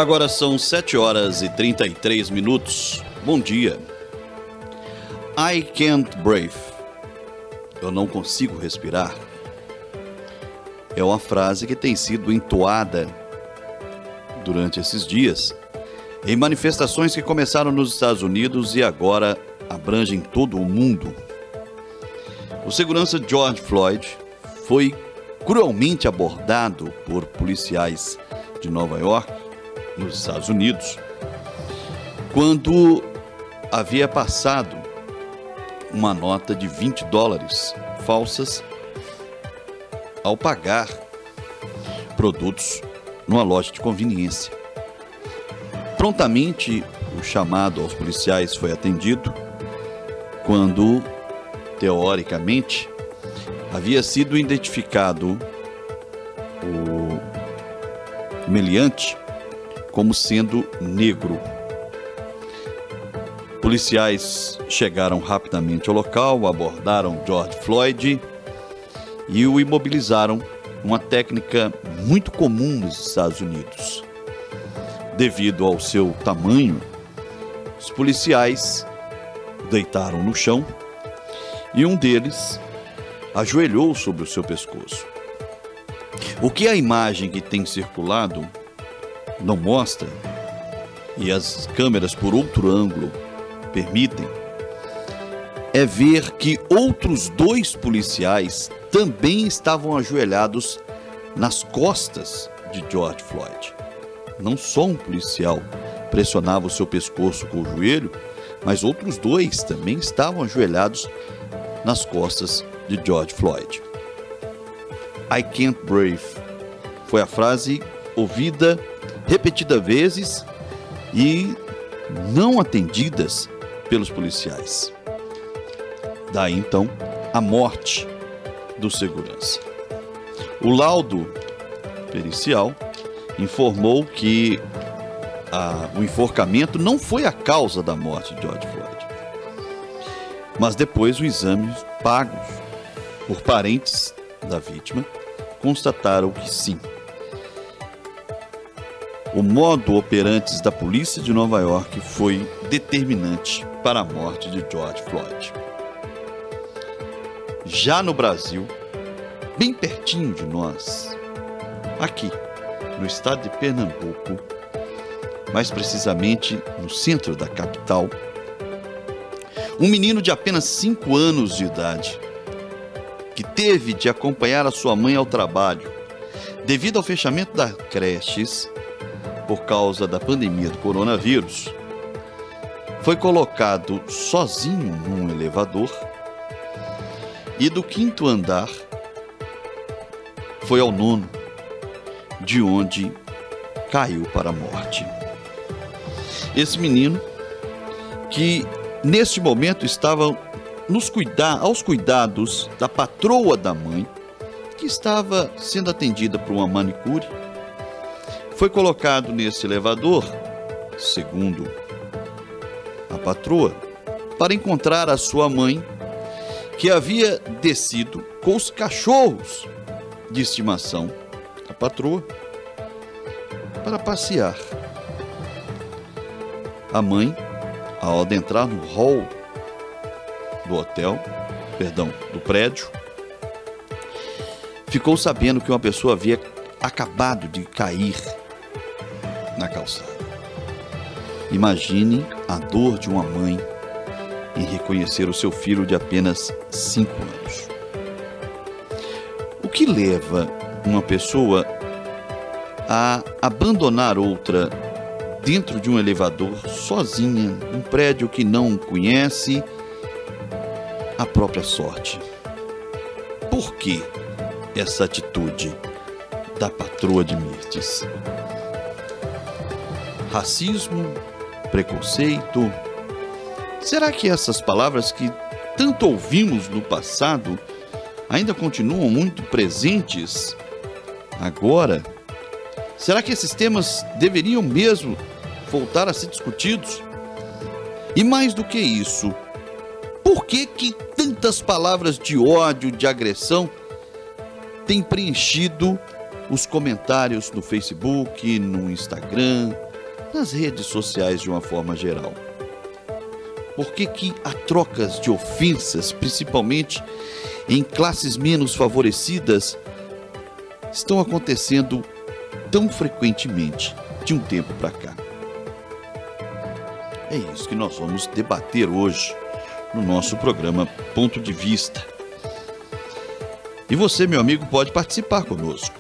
Agora são 7h33. Bom dia. I can't breathe. Eu não consigo respirar. É uma frase que tem sido entoada durante esses dias em manifestações que começaram nos Estados Unidos e agora abrangem todo o mundo. O segurança George Floyd foi cruelmente abordado por policiais de Nova York, nos Estados Unidos, quando havia passado uma nota de $20 falsas ao pagar produtos numa loja de conveniência. Prontamente, o chamado aos policiais foi atendido quando, teoricamente, havia sido identificado o meliante como sendo negro. Policiais chegaram rapidamente ao local, abordaram George Floyd e o imobilizaram, uma técnica muito comum nos Estados Unidos. Devido ao seu tamanho, os policiais o deitaram no chão e um deles ajoelhou sobre o seu pescoço. O que a imagem que tem circulado não mostra, e as câmeras por outro ângulo permitem, é ver que outros 2 policiais também estavam ajoelhados nas costas de George Floyd. Não só um policial pressionava o seu pescoço com o joelho, mas outros 2 também estavam ajoelhados nas costas de George Floyd. I can't breathe foi a frase ouvida repetidas vezes e não atendidas pelos policiais. Daí então a morte do segurança. O laudo pericial informou que o enforcamento não foi a causa da morte de George Floyd, mas depois os exames pagos por parentes da vítima constataram que sim. O modo operante da polícia de Nova York foi determinante para a morte de George Floyd. Já no Brasil, bem pertinho de nós, aqui no estado de Pernambuco, mais precisamente no centro da capital, um menino de apenas 5 anos de idade, que teve de acompanhar a sua mãe ao trabalho devido ao fechamento das creches por causa da pandemia do coronavírus, foi colocado sozinho num elevador e do 5º andar foi ao 9º, de onde caiu para a morte. Esse menino, que neste momento estava aos cuidados da patroa da mãe, que estava sendo atendida por uma manicure, foi colocado nesse elevador, segundo a patroa, para encontrar a sua mãe, que havia descido com os cachorros de estimação da patroa para passear. A mãe, ao adentrar no hall do prédio, ficou sabendo que uma pessoa havia acabado de cair na calçada. Imagine a dor de uma mãe em reconhecer o seu filho de apenas 5 anos. O que leva uma pessoa a abandonar outra dentro de um elevador sozinha, num prédio que não conhece? A própria sorte. Por que essa atitude da patroa de Mirtes? Racismo? Preconceito? Será que essas palavras que tanto ouvimos no passado ainda continuam muito presentes agora? Será que esses temas deveriam mesmo voltar a ser discutidos? E mais do que isso, por que tantas palavras de ódio, de agressão têm preenchido os comentários no Facebook, no Instagram, nas redes sociais de uma forma geral? Por que há trocas de ofensas, principalmente em classes menos favorecidas, estão acontecendo tão frequentemente de um tempo para cá? É isso que nós vamos debater hoje no nosso programa Ponto de Vista. E você, meu amigo, pode participar conosco.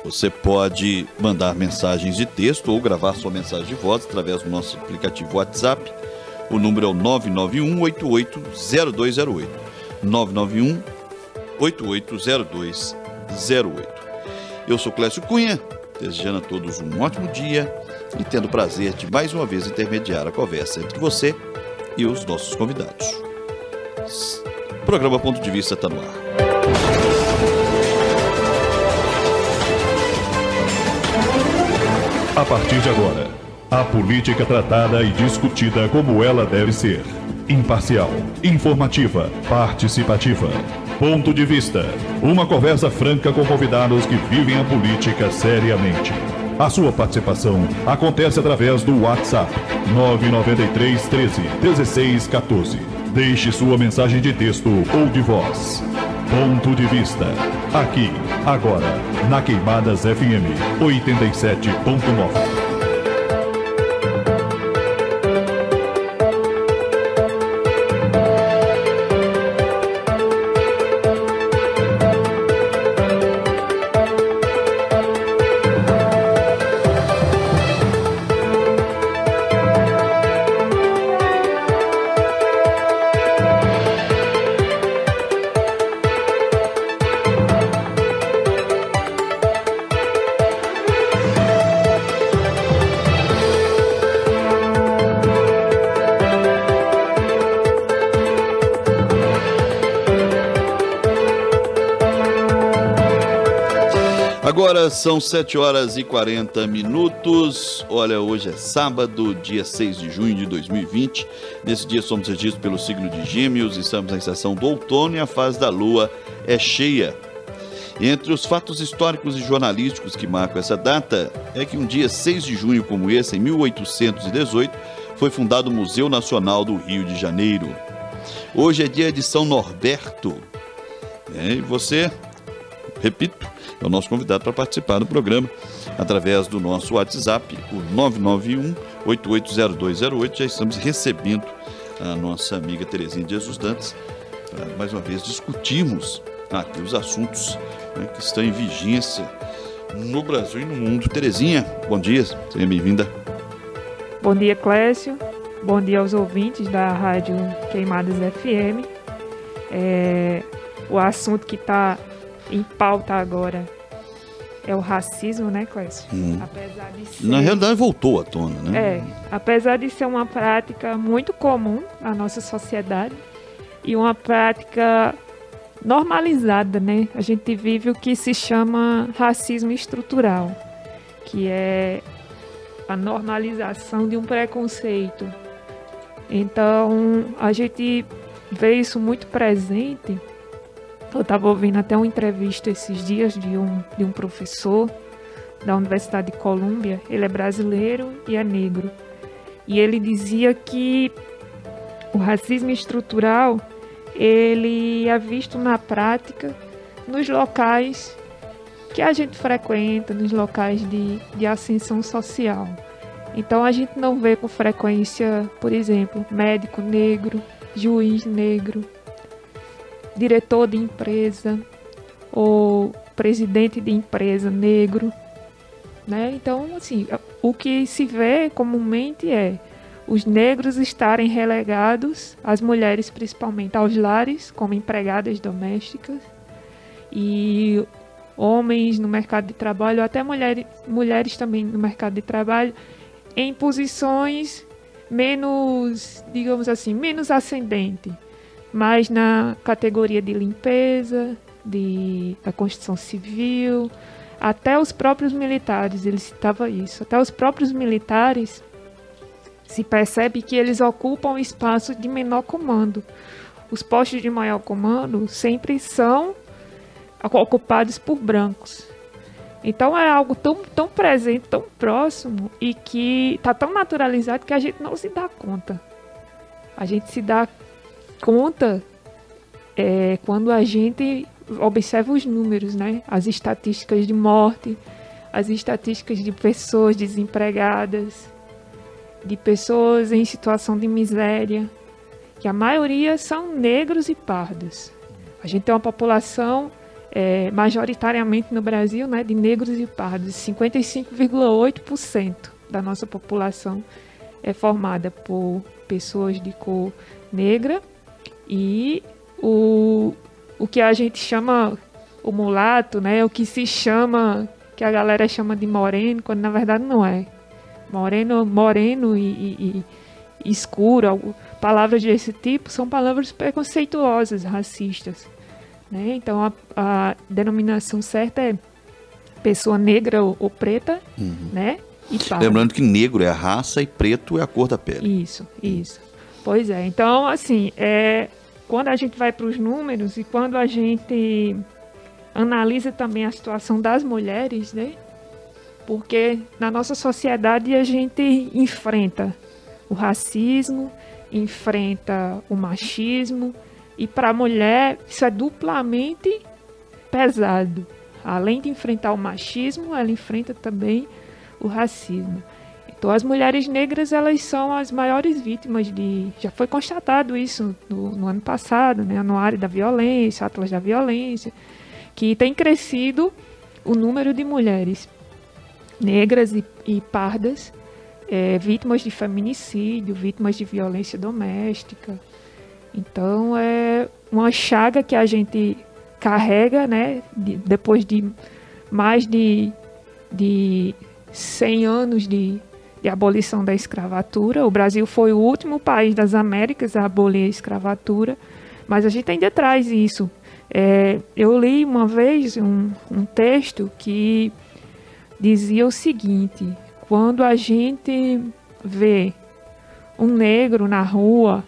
Você pode mandar mensagens de texto ou gravar sua mensagem de voz através do nosso aplicativo WhatsApp. O número é o 991-880208. 991-880208. Eu sou Clécio Cunha, desejando a todos um ótimo dia e tendo o prazer de mais uma vez intermediar a conversa entre você e os nossos convidados. O programa Ponto de Vista está no ar. A partir de agora, a política tratada e discutida como ela deve ser. Imparcial, informativa, participativa. Ponto de Vista. Uma conversa franca com convidados que vivem a política seriamente. A sua participação acontece através do WhatsApp 993 13 16 14. Deixe sua mensagem de texto ou de voz. Ponto de Vista. Aqui, agora, na Queimadas FM 87.9. Agora são 7 horas e 40 minutos. Olha, hoje é sábado, dia 6 de junho de 2020. Nesse dia somos regidos pelo signo de Gêmeos, estamos na estação do outono e a fase da lua é cheia. Entre os fatos históricos e jornalísticos que marcam essa data é que um dia 6 de junho como esse, em 1818, foi fundado o Museu Nacional do Rio de Janeiro. Hoje é dia de São Norberto. E você, repito, é o nosso convidado para participar do programa através do nosso WhatsApp, o 991-880208. Já estamos recebendo a nossa amiga Terezinha de Jesus Dantas para mais uma vez discutirmos aqui os assuntos, né, que estão em vigência no Brasil e no mundo. Terezinha, bom dia, seja bem-vinda. Bom dia, Clécio. Bom dia aos ouvintes da Rádio Queimadas FM. O assunto que está em pauta agora é o racismo, né, Clécio? Apesar de ser... Na realidade voltou à tona, né? Apesar de ser uma prática muito comum na nossa sociedade e uma prática normalizada, né? A gente vive o que se chama racismo estrutural, que é a normalização de um preconceito. Então, a gente vê isso muito presente. Eu estava ouvindo até uma entrevista esses dias de um professor da Universidade de Colômbia. Ele é brasileiro e é negro. E ele dizia que o racismo estrutural ele é visto na prática nos locais que a gente frequenta, nos locais de ascensão social. Então a gente não vê com frequência, por exemplo, médico negro, juiz negro, diretor de empresa ou presidente de empresa negro, né? Então, assim, o que se vê comumente é os negros estarem relegados, as mulheres principalmente, aos lares como empregadas domésticas e homens no mercado de trabalho, até mulheres também no mercado de trabalho, em posições menos, digamos assim, menos ascendente, mas na categoria de limpeza, da construção civil, até os próprios militares, ele citava isso, até os próprios militares se percebe que eles ocupam espaço de menor comando. Os postos de maior comando sempre são ocupados por brancos. Então é algo tão presente, tão próximo e que está tão naturalizado que a gente não se dá conta. A gente se dá conta quando a gente observa os números, né? As estatísticas de morte, as estatísticas de pessoas desempregadas, de pessoas em situação de miséria, que a maioria são negros e pardos. A gente tem uma população majoritariamente no Brasil, né, de negros e pardos. 55,8% da nossa população é formada por pessoas de cor negra e o que a gente chama o mulato, né, o que se chama, que a galera chama de moreno, quando na verdade não é. Moreno e escuro, palavras desse tipo são palavras preconceituosas, racistas. Né? Então a denominação certa é pessoa negra ou preta, né? E parda. Lembrando que negro é a raça e preto é a cor da pele. Isso. Pois é. Então, assim, quando a gente vai para os números e quando a gente analisa também a situação das mulheres, né? Porque na nossa sociedade a gente enfrenta o racismo, enfrenta o machismo, e para a mulher isso é duplamente pesado. Além de enfrentar o machismo, ela enfrenta também o racismo. Então as mulheres negras, elas são as maiores vítimas já foi constatado isso no ano passado, né? Anuário da Violência, Atlas da Violência, que tem crescido o número de mulheres negras e pardas vítimas de feminicídio, vítimas de violência doméstica. Então é uma chaga que a gente carrega, né, depois de mais de 100 anos de abolição da escravatura. O Brasil foi o último país das Américas a abolir a escravatura, mas a gente ainda traz isso. Eu li uma vez um texto que dizia o seguinte: quando a gente vê um negro na rua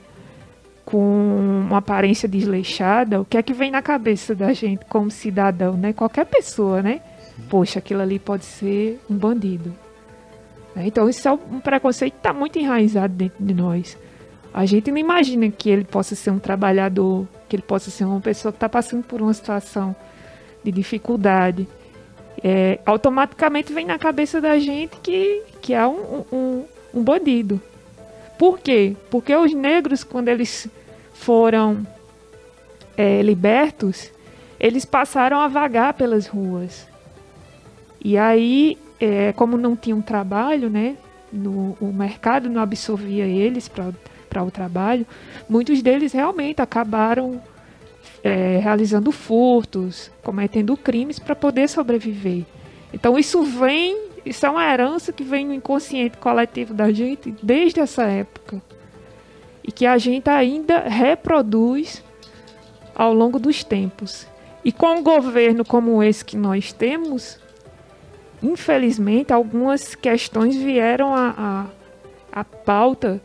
com uma aparência desleixada, o que é que vem na cabeça da gente como cidadão, né? Qualquer pessoa, né? Poxa, aquilo ali pode ser um bandido. Então isso é um preconceito que está muito enraizado dentro de nós. A gente não imagina que ele possa ser um trabalhador, que ele possa ser uma pessoa que está passando por uma situação de dificuldade. Automaticamente vem na cabeça da gente que é um bandido. Por quê? Porque os negros, quando eles foram libertos, eles passaram a vagar pelas ruas. E aí, como não tinham trabalho, né, o mercado não absorvia eles para o trabalho, muitos deles realmente acabaram realizando furtos, cometendo crimes para poder sobreviver. Então isso é uma herança que vem no inconsciente coletivo da gente desde essa época e que a gente ainda reproduz ao longo dos tempos. E com um governo como esse que nós temos, infelizmente algumas questões vieram à pauta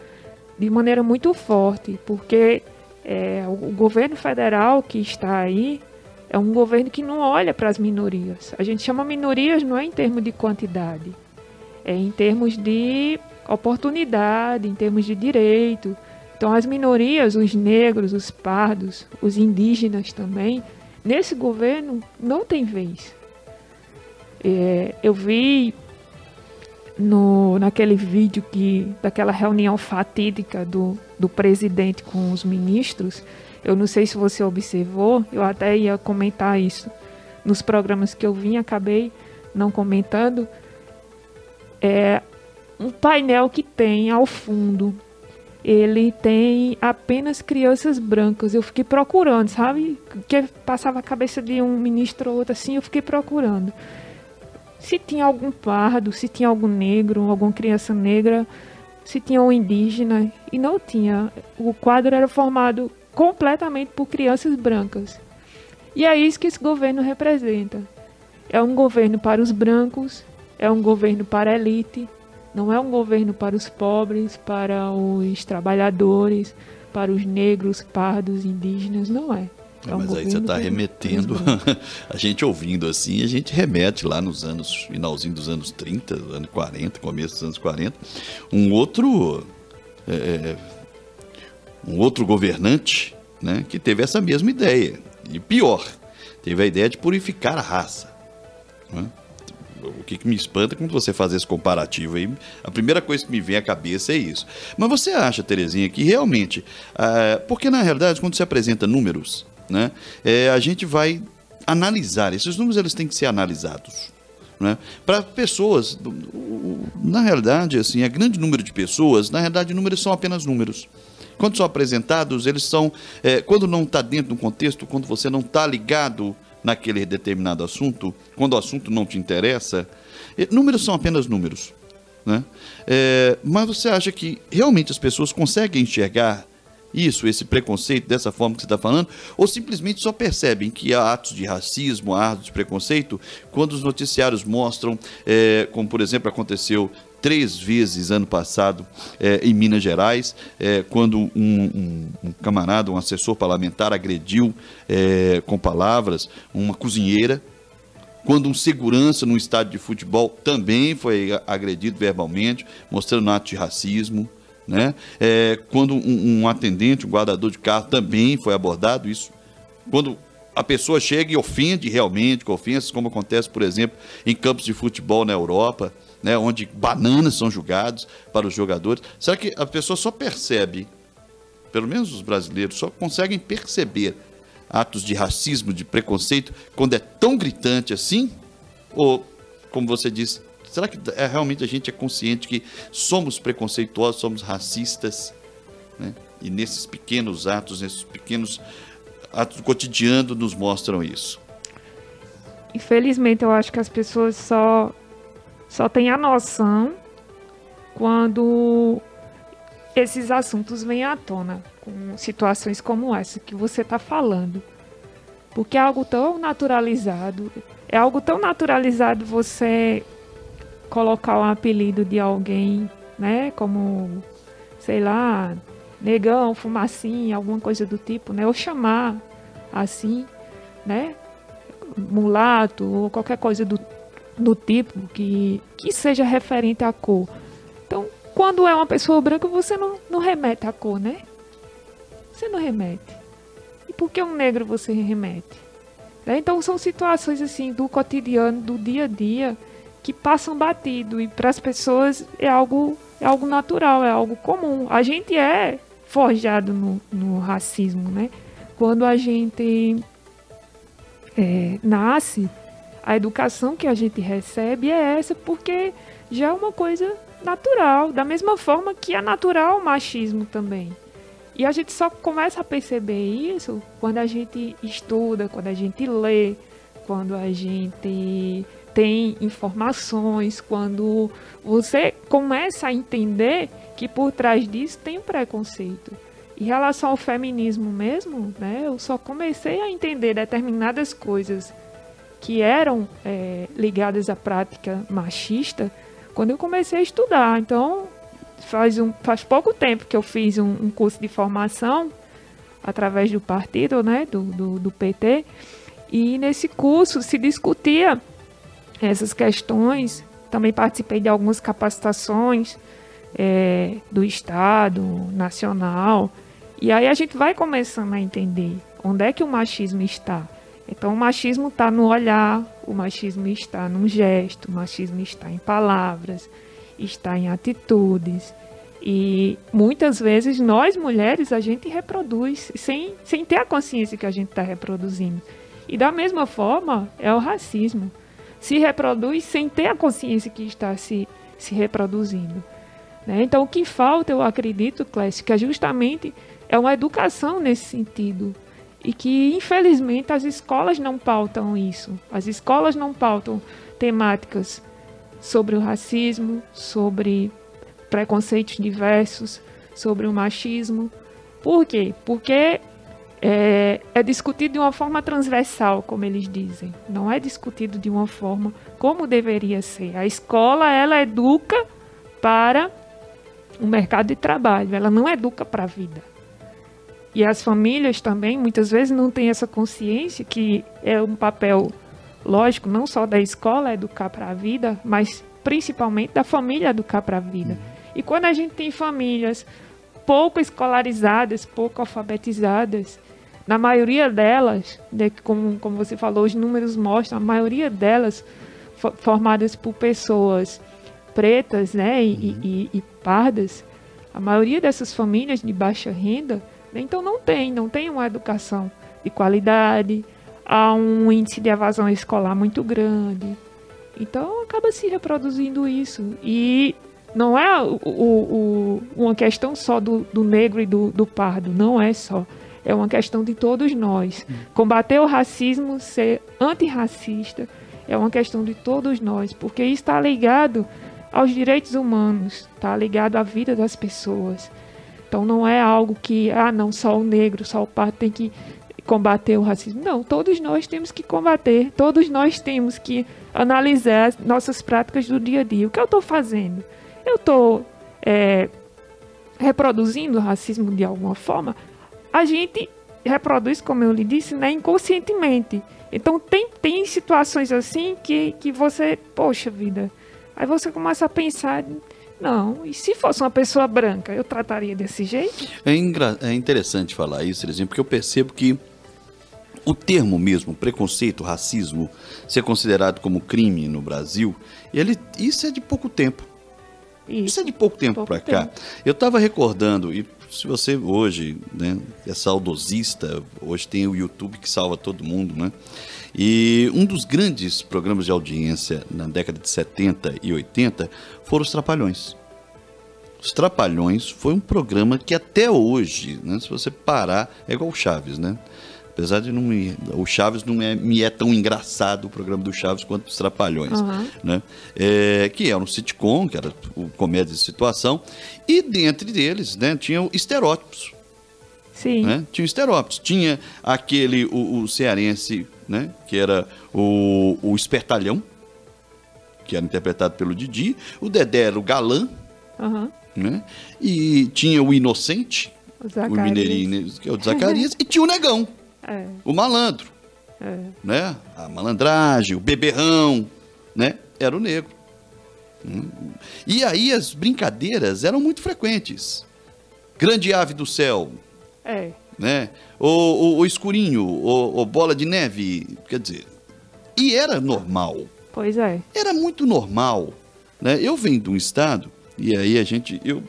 de maneira muito forte, porque o governo federal que está aí é um governo que não olha para as minorias. A gente chama minorias não é em termos de quantidade, é em termos de oportunidade, em termos de direito. Então as minorias, os negros, os pardos, os indígenas também, nesse governo não tem vez. Eu vi naquele vídeo daquela reunião fatídica do presidente com os ministros. Eu não sei se você observou, eu até ia comentar isso nos programas que eu vim, acabei não comentando. Um painel que tem ao fundo, ele tem apenas crianças brancas. Eu fiquei procurando, sabe? Que passava a cabeça de um ministro ou outro assim, eu fiquei procurando. Se tinha algum pardo, se tinha algum negro, alguma criança negra, se tinha um indígena, e não tinha. O quadro era formado completamente por crianças brancas. E é isso que esse governo representa. É um governo para os brancos, é um governo para a elite, não é um governo para os pobres, para os trabalhadores, para os negros, pardos, indígenas, não é. Mas aí você está remetendo, a gente ouvindo assim, a gente remete lá nos anos, finalzinho dos anos 30, anos 40, começo dos anos 40, um outro governante, né, que teve essa mesma ideia, e pior, teve a ideia de purificar a raça, né? O que me espanta quando você faz esse comparativo aí, a primeira coisa que me vem à cabeça é isso. Mas você acha, Terezinha, que realmente, porque na realidade quando você apresenta números, né, a gente vai analisar, esses números eles têm que ser analisados, né, para pessoas, na realidade, assim, a grande número de pessoas, na realidade, números são apenas números. Quando são apresentados, eles são, quando não está dentro do contexto, quando você não está ligado naquele determinado assunto, quando o assunto não te interessa, números são apenas números, né? Mas você acha que realmente as pessoas conseguem enxergar isso, esse preconceito dessa forma que você está falando, ou simplesmente só percebem que há atos de racismo, há atos de preconceito, quando os noticiários mostram, como por exemplo aconteceu 3 vezes ano passado em Minas Gerais, quando um camarada, um assessor parlamentar agrediu com palavras uma cozinheira, quando um segurança num estádio de futebol também foi agredido verbalmente, mostrando ato de racismo, né? Quando um atendente, um guardador de carro também foi abordado, isso quando a pessoa chega e ofende realmente, com ofensas, como acontece, por exemplo, em campos de futebol na Europa, né, onde bananas são jogados para os jogadores. Será que a pessoa só percebe, pelo menos os brasileiros, só conseguem perceber atos de racismo, de preconceito, quando é tão gritante assim? Ou, como você disse, será que realmente a gente é consciente que somos preconceituosos, somos racistas, né? E nesses pequenos atos do cotidiano nos mostram isso? Infelizmente, eu acho que as pessoas só têm a noção quando esses assuntos vêm à tona, com situações como essa que você está falando. Porque é algo tão naturalizado, você colocar um apelido de alguém, né, como, sei lá, negão, fumacinha, alguma coisa do tipo, né, ou chamar assim, né, mulato, ou qualquer coisa do tipo que seja referente à cor. Então, quando é uma pessoa branca, você não remete à cor, né? Você não remete. E por que um negro você remete? Né? Então, são situações assim do cotidiano, do dia a dia, que passam batido. E para as pessoas é algo natural, é algo comum. A gente é forjado no racismo, né? Quando a gente nasce, a educação que a gente recebe é essa, porque já é uma coisa natural, da mesma forma que é natural o machismo também. E a gente só começa a perceber isso quando a gente estuda, quando a gente lê, quando a gente tem informações, quando você começa a entender que por trás disso tem um preconceito. Em relação ao feminismo mesmo, né, eu só comecei a entender determinadas coisas que eram ligadas à prática machista quando eu comecei a estudar. Então, faz pouco tempo que eu fiz um curso de formação através do partido, né, do PT, e nesse curso se discutia essas questões. Também participei de algumas capacitações do Estado, nacional, e aí a gente vai começando a entender onde é que o machismo está. Então, o machismo está no olhar, o machismo está num gesto, o machismo está em palavras, está em atitudes. E muitas vezes nós, mulheres, a gente reproduz sem ter a consciência que a gente está reproduzindo. E da mesma forma, é o racismo. Se reproduz sem ter a consciência que está se reproduzindo. Né? Então, o que falta, eu acredito, Clécio, que é justamente uma educação nesse sentido. E que, infelizmente, as escolas não pautam isso. As escolas não pautam temáticas sobre o racismo, sobre preconceitos diversos, sobre o machismo. Por quê? Porque é discutido de uma forma transversal, como eles dizem. Não é discutido de uma forma como deveria ser. A escola, ela educa para o mercado de trabalho. Ela não educa para a vida. E as famílias também, muitas vezes, não têm essa consciência que é um papel, lógico, não só da escola educar para a vida, mas principalmente da família educar para a vida. E quando a gente tem famílias pouco escolarizadas, pouco alfabetizadas, na maioria delas, né, como você falou, os números mostram, a maioria delas formadas por pessoas pretas, né, e pardas, a maioria dessas famílias de baixa renda, né, então não tem uma educação de qualidade, há um índice de evasão escolar muito grande, então acaba se reproduzindo isso, e não é uma questão só do negro e do pardo, não é só. É uma questão de todos nós. Combater o racismo, ser antirracista, é uma questão de todos nós, porque isso está ligado aos direitos humanos, está ligado à vida das pessoas. Então não é algo que, não, só o negro, só o pardo tem que combater o racismo. Não, todos nós temos que combater, todos nós temos que analisar as nossas práticas do dia a dia. O que eu estou fazendo? Eu estou reproduzindo o racismo de alguma forma? A gente reproduz, como eu lhe disse, né, inconscientemente. Então tem situações assim que você, poxa vida, aí você começa a pensar, não, e se fosse uma pessoa branca, eu trataria desse jeito? É interessante falar isso, Terezinha, porque eu percebo que o termo mesmo, preconceito, racismo, ser considerado como crime no Brasil, isso é de pouco tempo. Isso é de pouco tempo para cá. Eu estava recordando, e se você hoje, né, é saudosista, hoje tem o YouTube que salva todo mundo, né? E um dos grandes programas de audiência na década de 70 e 80 foram os Trapalhões. Os Trapalhões foi um programa que até hoje, né, se você parar, é igual o Chaves, né? Apesar de o Chaves não me é tão engraçado, o programa do Chaves, quanto os Trapalhões, né? Que era um sitcom, que era comédia de situação, e dentre deles, né, tinham estereótipos. Sim. Né? Tinha estereótipos. Tinha aquele, o cearense, né, que era o espertalhão, que era interpretado pelo Didi, o Dedé era o galã, né? E tinha o inocente, o mineirinho, que é o Zacarias, e tinha o negão. O malandro, né? A malandragem, o beberrão, né? Era o negro. E aí as brincadeiras eram muito frequentes. Grande ave do céu, né? O escurinho, o bola de neve, quer dizer. E era normal. Pois é. Era muito normal, né? Eu venho de um estado, e aí eu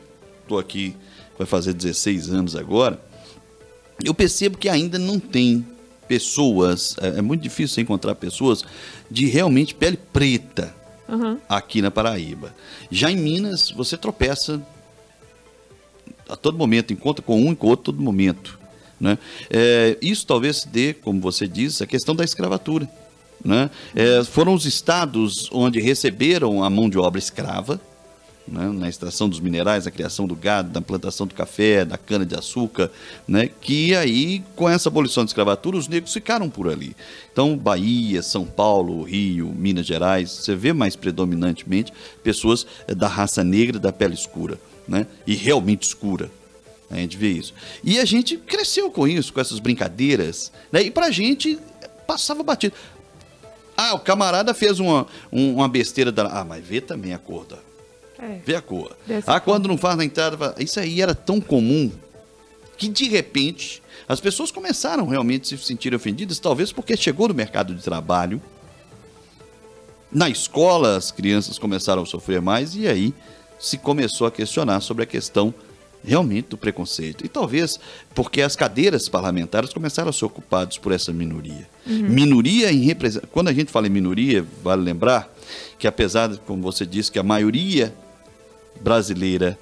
tô aqui, vai fazer 16 anos agora. Eu percebo que ainda não tem pessoas, é muito difícil você encontrar pessoas de realmente pele preta aqui na Paraíba. Já em Minas, você tropeça a todo momento, encontra com um e com o outro a todo momento, né? Isso talvez se dê, como você diz, a questão da escravatura, né? Foram os estados onde receberam a mão de obra escrava, né, na extração dos minerais, na criação do gado, na plantação do café, da cana-de-açúcar, né, que aí, com essa abolição da escravatura, os negros ficaram por ali. Então, Bahia, São Paulo, Rio, Minas Gerais, você vê mais predominantemente pessoas da raça negra, da pele escura, né, e realmente escura. A gente vê isso. E a gente cresceu com isso, com essas brincadeiras, né, e pra gente passava batido. O camarada fez uma besteira, mas vê também a cor da... Vê a cor. Quando não faz na entrada, isso aí era tão comum que de repente as pessoas começaram realmente a se sentir ofendidas, talvez porque chegou no mercado de trabalho, na escola as crianças começaram a sofrer mais e aí se começou a questionar sobre a questão realmente do preconceito. E talvez porque as cadeiras parlamentares começaram a ser ocupadas por essa minoria. Minoria em representação. Quando a gente fala em minoria, vale lembrar que apesar de, como você disse, que a maioria brasileira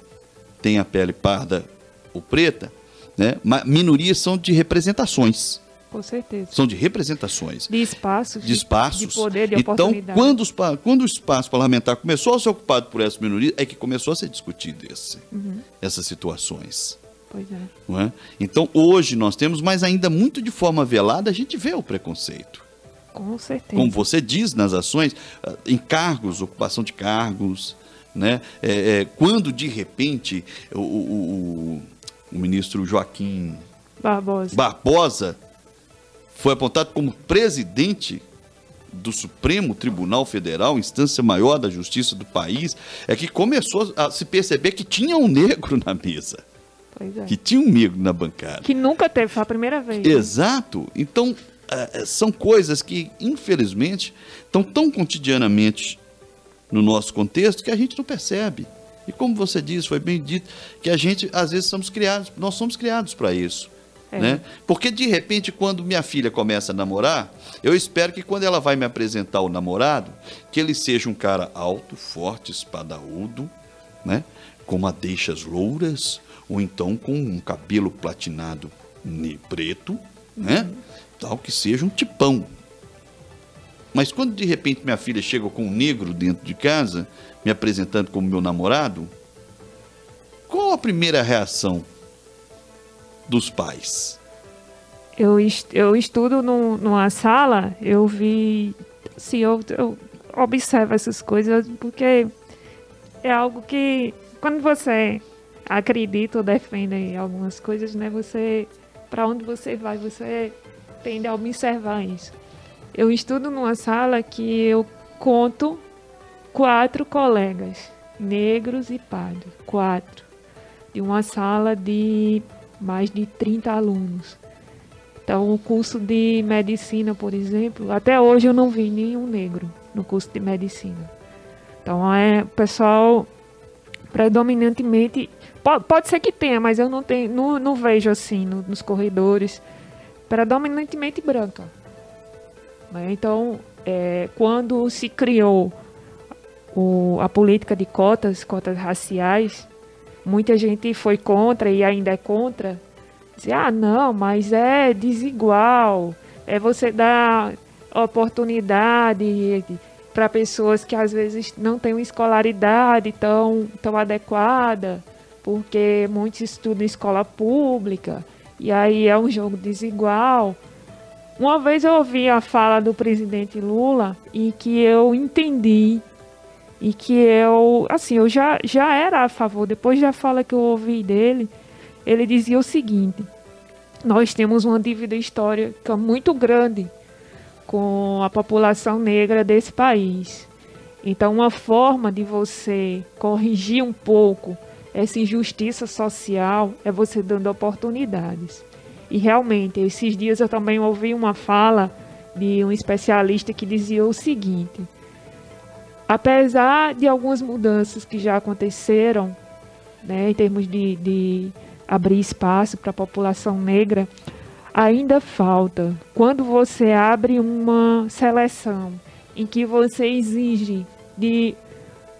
tem a pele parda ou preta, né? Minorias são de representações. Com certeza. São de representações. De espaços. De espaços. De poder, de oportunidade. Então, quando o espaço parlamentar começou a ser ocupado por essa minoria, é que começou a ser discutido essas situações. Pois é. Não é? Então, hoje nós temos, mas ainda muito de forma velada, a gente vê o preconceito. Com certeza. Como você diz nas ações, em cargos, ocupação de cargos, né? Quando de repente o ministro Joaquim Barbosa foi apontado como presidente do Supremo Tribunal Federal, instância maior da justiça do país, é que começou a se perceber que tinha um negro na mesa. Pois é. Que tinha um negro na bancada. Que nunca teve, foi a primeira vez. Exato. Então, são coisas que, infelizmente, estão tão cotidianamente no nosso contexto que a gente não percebe. E como você disse, foi bem dito, que a gente, às vezes, nós somos criados para isso. Né? Porque, de repente, quando minha filha começa a namorar, eu espero que quando ela vai me apresentar o namorado, que ele seja um cara alto, forte, espadaúdo, né? Com madeixas louras, ou então com um cabelo platinado preto, né? Tal que seja um tipão. Mas quando de repente minha filha chega com um negro dentro de casa, me apresentando como meu namorado, qual a primeira reação dos pais? Eu estudo numa sala, eu vi, assim, eu observo essas coisas porque é algo que, quando você acredita ou defende em algumas coisas, né, para onde você vai, você tende a observar isso. Eu estudo numa sala que eu conto 4 colegas, negros e pardos, 4, de uma sala de mais de 30 alunos. Então, o curso de medicina, por exemplo, até hoje eu não vi nenhum negro no curso de medicina. Então, o pessoal predominantemente, pode ser que tenha, mas eu não vejo assim nos corredores, predominantemente branca. Então, quando se criou a política de cotas raciais, muita gente foi contra e ainda é contra. Dizia, não, mas é desigual, você dar oportunidade para pessoas que às vezes não têm uma escolaridade tão adequada, porque muitos estudam em escola pública, e aí é um jogo desigual. Uma vez eu ouvi a fala do presidente Lula e que eu entendi, e que eu já era a favor. Depois da fala que eu ouvi dele, ele dizia o seguinte: nós temos uma dívida histórica muito grande com a população negra desse país. Então, uma forma de você corrigir um pouco essa injustiça social é você dando oportunidades. E realmente, esses dias eu também ouvi uma fala de um especialista que dizia o seguinte: apesar de algumas mudanças que já aconteceram, né, em termos de abrir espaço para a população negra, ainda falta. Quando você abre uma seleção em que você exige de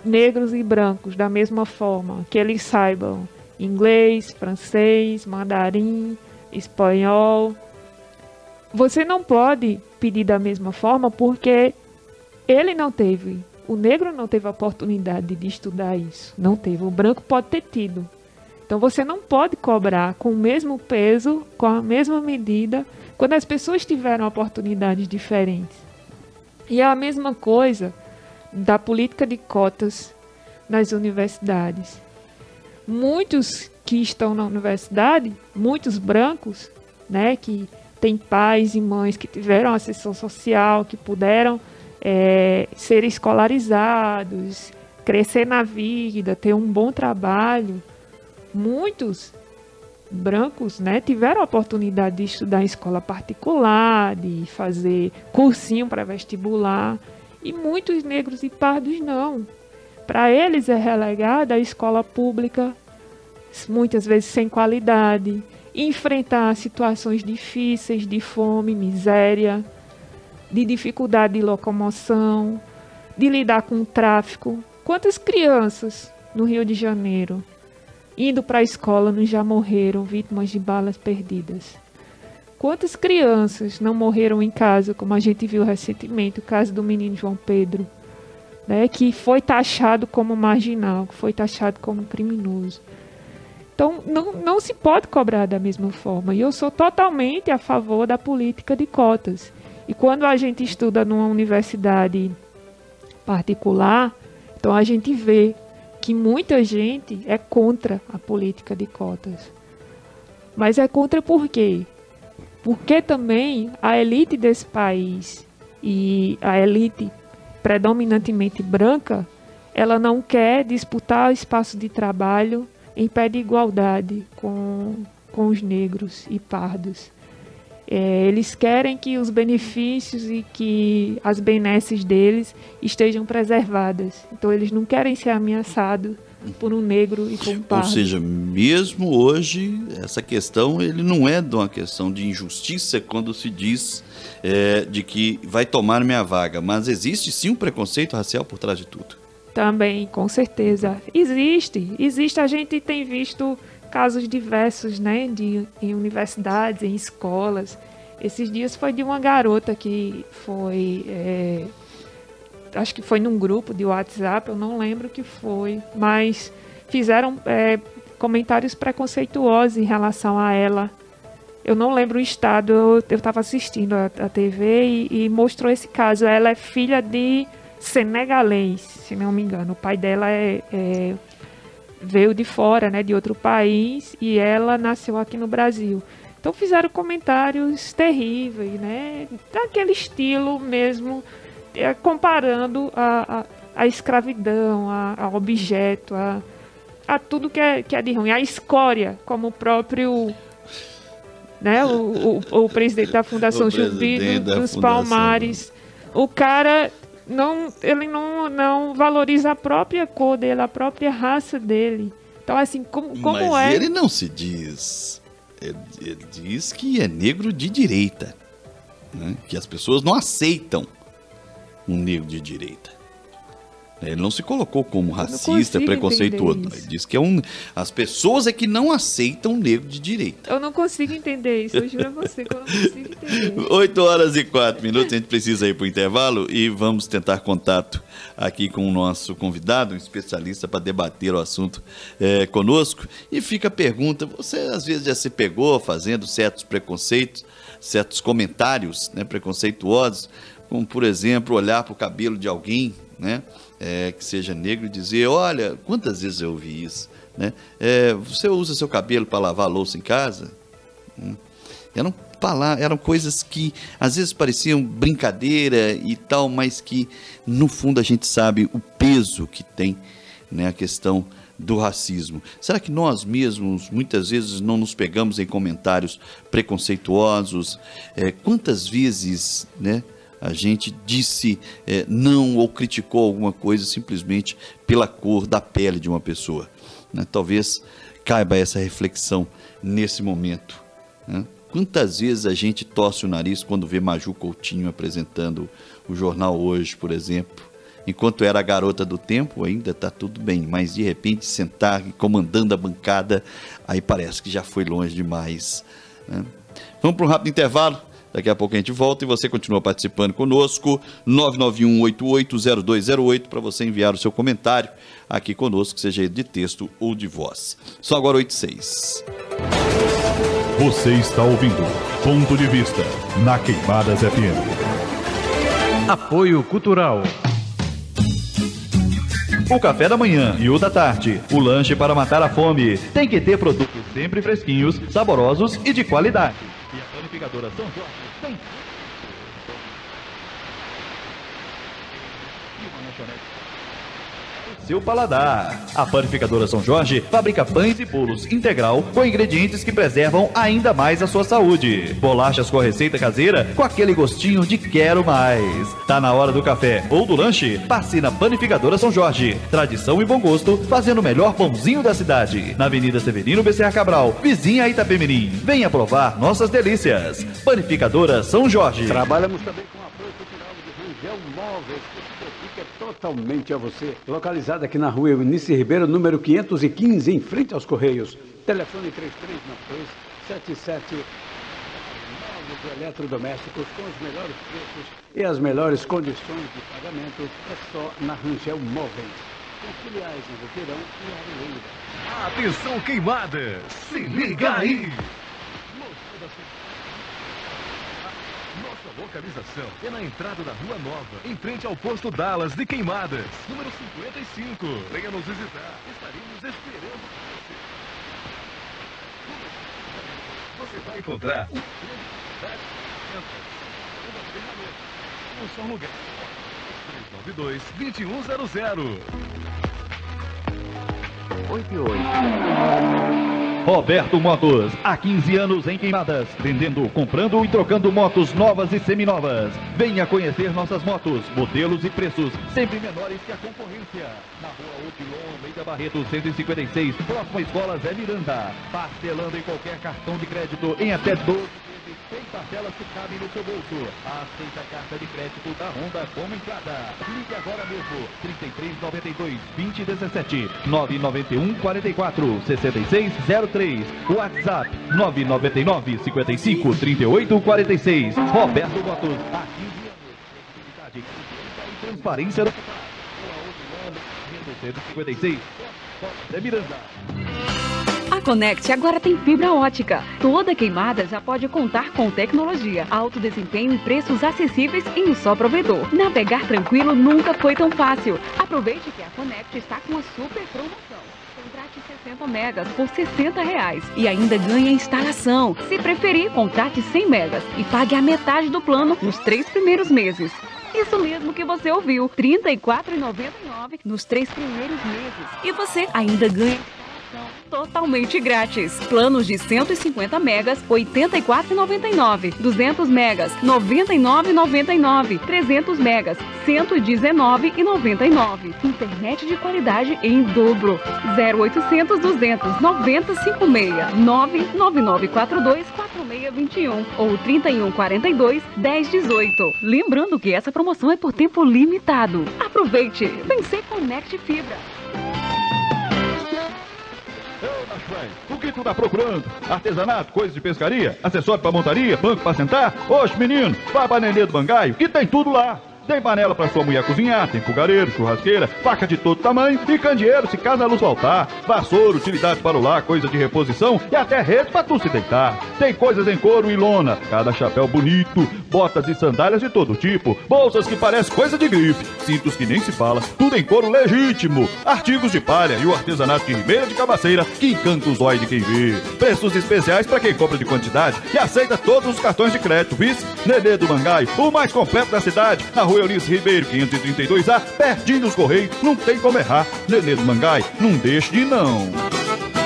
negros e brancos da mesma forma, que eles saibam inglês, francês, mandarim, espanhol, você não pode pedir da mesma forma, porque o negro não teve a oportunidade de estudar isso, não teve, o branco pode ter tido. Então você não pode cobrar com o mesmo peso, com a mesma medida, quando as pessoas tiveram oportunidades diferentes. E é a mesma coisa da política de cotas nas universidades. Muitos que estão na universidade, muitos brancos, né, que têm pais e mães que tiveram assistência social, que puderam ser escolarizados, crescer na vida, ter um bom trabalho. Muitos brancos, né, tiveram a oportunidade de estudar em escola particular, de fazer cursinho para vestibular, e muitos negros e pardos não. Para eles é relegada a escola pública, muitas vezes sem qualidade, enfrentar situações difíceis de fome, miséria, de dificuldade de locomoção, de lidar com o tráfico. Quantas crianças no Rio de Janeiro, indo para a escola, não já morreram vítimas de balas perdidas? Quantas crianças não morreram em casa, como a gente viu recentemente, o caso do menino João Pedro, né, que foi taxado como marginal, que foi taxado como criminoso. Então, não se pode cobrar da mesma forma. E eu sou totalmente a favor da política de cotas. E quando a gente estuda numa universidade particular, então a gente vê que muita gente é contra a política de cotas. Mas é contra por quê? Porque também a elite desse país e a elite predominantemente branca, ela não quer disputar o espaço de trabalho em pé de igualdade com os negros e pardos. Eles querem que os benefícios e que as benesses deles estejam preservadas. Então eles não querem ser ameaçados por um negro e por um pardo. Ou seja, mesmo hoje, essa questão ele não é de uma questão de injustiça quando se diz de que vai tomar minha vaga, mas existe sim um preconceito racial por trás de tudo. Também, com certeza. Existe. A gente tem visto casos diversos, né, em universidades, em escolas. Esses dias foi de uma garota que foi... acho que foi num grupo de WhatsApp, eu não lembro o que foi, mas fizeram comentários preconceituosos em relação a ela. Eu não lembro o estado, eu estava assistindo a TV e mostrou esse caso. Ela é filha de senegalês, se não me engano. O pai dela veio de fora, né, de outro país, e ela nasceu aqui no Brasil. Então fizeram comentários terríveis, né, daquele estilo mesmo, comparando a escravidão, a objeto, a tudo que é de ruim, a escória, como o próprio, né, o presidente da Fundação Zumbi dos Palmares. O cara ele não valoriza a própria cor dele, a própria raça dele. Então, assim, como Mas ele não se diz. Ele diz que é negro de direita, né? Que as pessoas não aceitam um negro de direita. Ele não se colocou como racista, preconceituoso. Ele diz que as pessoas é que não aceitam um negro de direita. Eu não consigo entender isso, eu juro a você que eu não consigo entender. 8h04, a gente precisa ir para o intervalo e vamos tentar contato aqui com o nosso convidado, um especialista para debater o assunto conosco. E fica a pergunta, você às vezes já se pegou fazendo certos preconceitos, certos comentários, né, preconceituosos, como por exemplo olhar para o cabelo de alguém, né, que seja negro e dizer, olha, quantas vezes eu ouvi isso, né? Você usa seu cabelo para lavar a louça em casa? Eram coisas que às vezes pareciam brincadeira e tal, mas que no fundo a gente sabe o peso que tem, né, a questão do racismo. Será que nós mesmos muitas vezes não nos pegamos em comentários preconceituosos? Quantas vezes, né, a gente disse não ou criticou alguma coisa simplesmente pela cor da pele de uma pessoa, né? Talvez caiba essa reflexão nesse momento, né? Quantas vezes a gente torce o nariz quando vê Maju Coutinho apresentando o Jornal Hoje, por exemplo? Enquanto era a garota do tempo, ainda está tudo bem, mas de repente sentar comandando a bancada, aí parece que já foi longe demais, né? Vamos para um rápido intervalo. Daqui a pouco a gente volta e você continua participando conosco, 991880208, para você enviar o seu comentário aqui conosco, seja de texto ou de voz. Só agora 8h06. Você está ouvindo Ponto de Vista, na Queimadas FM. Apoio Cultural. O café da manhã e o da tarde, o lanche para matar a fome, tem que ter produtos sempre fresquinhos, saborosos e de qualidade. E a panificadora São Jorge tem... E uma lanchonete... seu paladar. A panificadora São Jorge fabrica pães e bolos integral com ingredientes que preservam ainda mais a sua saúde. Bolachas com receita caseira com aquele gostinho de quero mais. Tá na hora do café ou do lanche? Passe na panificadora São Jorge. Tradição e bom gosto, fazendo o melhor pãozinho da cidade. Na Avenida Severino Becerra Cabral, vizinha Itapemirim. Venha provar nossas delícias. Panificadora São Jorge. Trabalhamos também com apoio cultural de Rangel Móveis, que é totalmente a você. Localizado aqui na rua Eunice Ribeiro, número 515, em frente aos Correios. Telefone 3392-7799 de eletrodomésticos com os melhores preços e as melhores condições de pagamento. É só na Rangel Móveis. Com filiais em Boqueirão e Aroeira. Atenção, Queimadas! Se liga aí! Nossa localização é na entrada da Rua Nova, em frente ao posto Dallas de Queimadas, número 55. Venha nos visitar, estaremos esperando você. vai encontrar um só lugar. 392-2100. 88. Roberto Motos, há 15 anos em Queimadas, vendendo, comprando e trocando motos novas e seminovas. Venha conhecer nossas motos, modelos e preços, sempre menores que a concorrência. Na rua Odilon, Almeida Barreto, 156, próximo à Escola Zé Miranda. Parcelando em qualquer cartão de crédito em até 12 vezes, sem parcelas que cabem no seu bolso. Aceita a carta de crédito da Honda como entrada. Ligue agora mesmo, 3392-2017, 991-44-6603. WhatsApp 999-55-3846. Roberto Motos, há 15 anos. Flexibilidade e transparência do 156, Zé Miranda. A Conect agora tem fibra ótica. Toda Queimada já pode contar com tecnologia, alto desempenho e preços acessíveis em um só provedor. Navegar tranquilo nunca foi tão fácil. Aproveite que a Conect está com uma super promoção. Contrate 60 megas por R$60 e ainda ganha instalação. Se preferir, contrate 100 megas e pague a metade do plano nos 3 primeiros meses. Isso mesmo que você ouviu, R$ 34,99 nos 3 primeiros meses. E você ainda ganha totalmente grátis. Planos de 150 megas, R$ 84,99. 200 megas, R$ 99,99. 300 megas, R$ 119,99. Internet de qualidade em dobro. 0800 200 9056 99942 4621 ou 3142 1018. Lembrando que essa promoção é por tempo limitado. Aproveite! Vem ser Conect Fibra. O que tu tá procurando? Artesanato, coisas de pescaria, acessório pra montaria, banco pra sentar? Oxe, menino, vai pra Nenê do Bangaio, que tem tudo lá. Tem panela pra sua mulher cozinhar, tem fogareiro, churrasqueira, faca de todo tamanho e candeeiro se caso a luz faltar. Vassoura, utilidade para o lar, coisa de reposição e até rede pra tu se deitar. Tem coisas em couro e lona, cada chapéu bonito, botas e sandálias de todo tipo, bolsas que parecem coisa de grife, cintos que nem se fala, tudo em couro legítimo, artigos de palha e o artesanato de ribeira de cabaceira que encanta os olhos de quem vê. Preços especiais pra quem compra de quantidade e aceita todos os cartões de crédito. Vice Nenê do Bangaio, o mais completo da cidade, na rua Eunice Ribeiro, 532A, pertinho dos Correios, não tem como errar. Nenê do Bangaio, não deixe de ir não.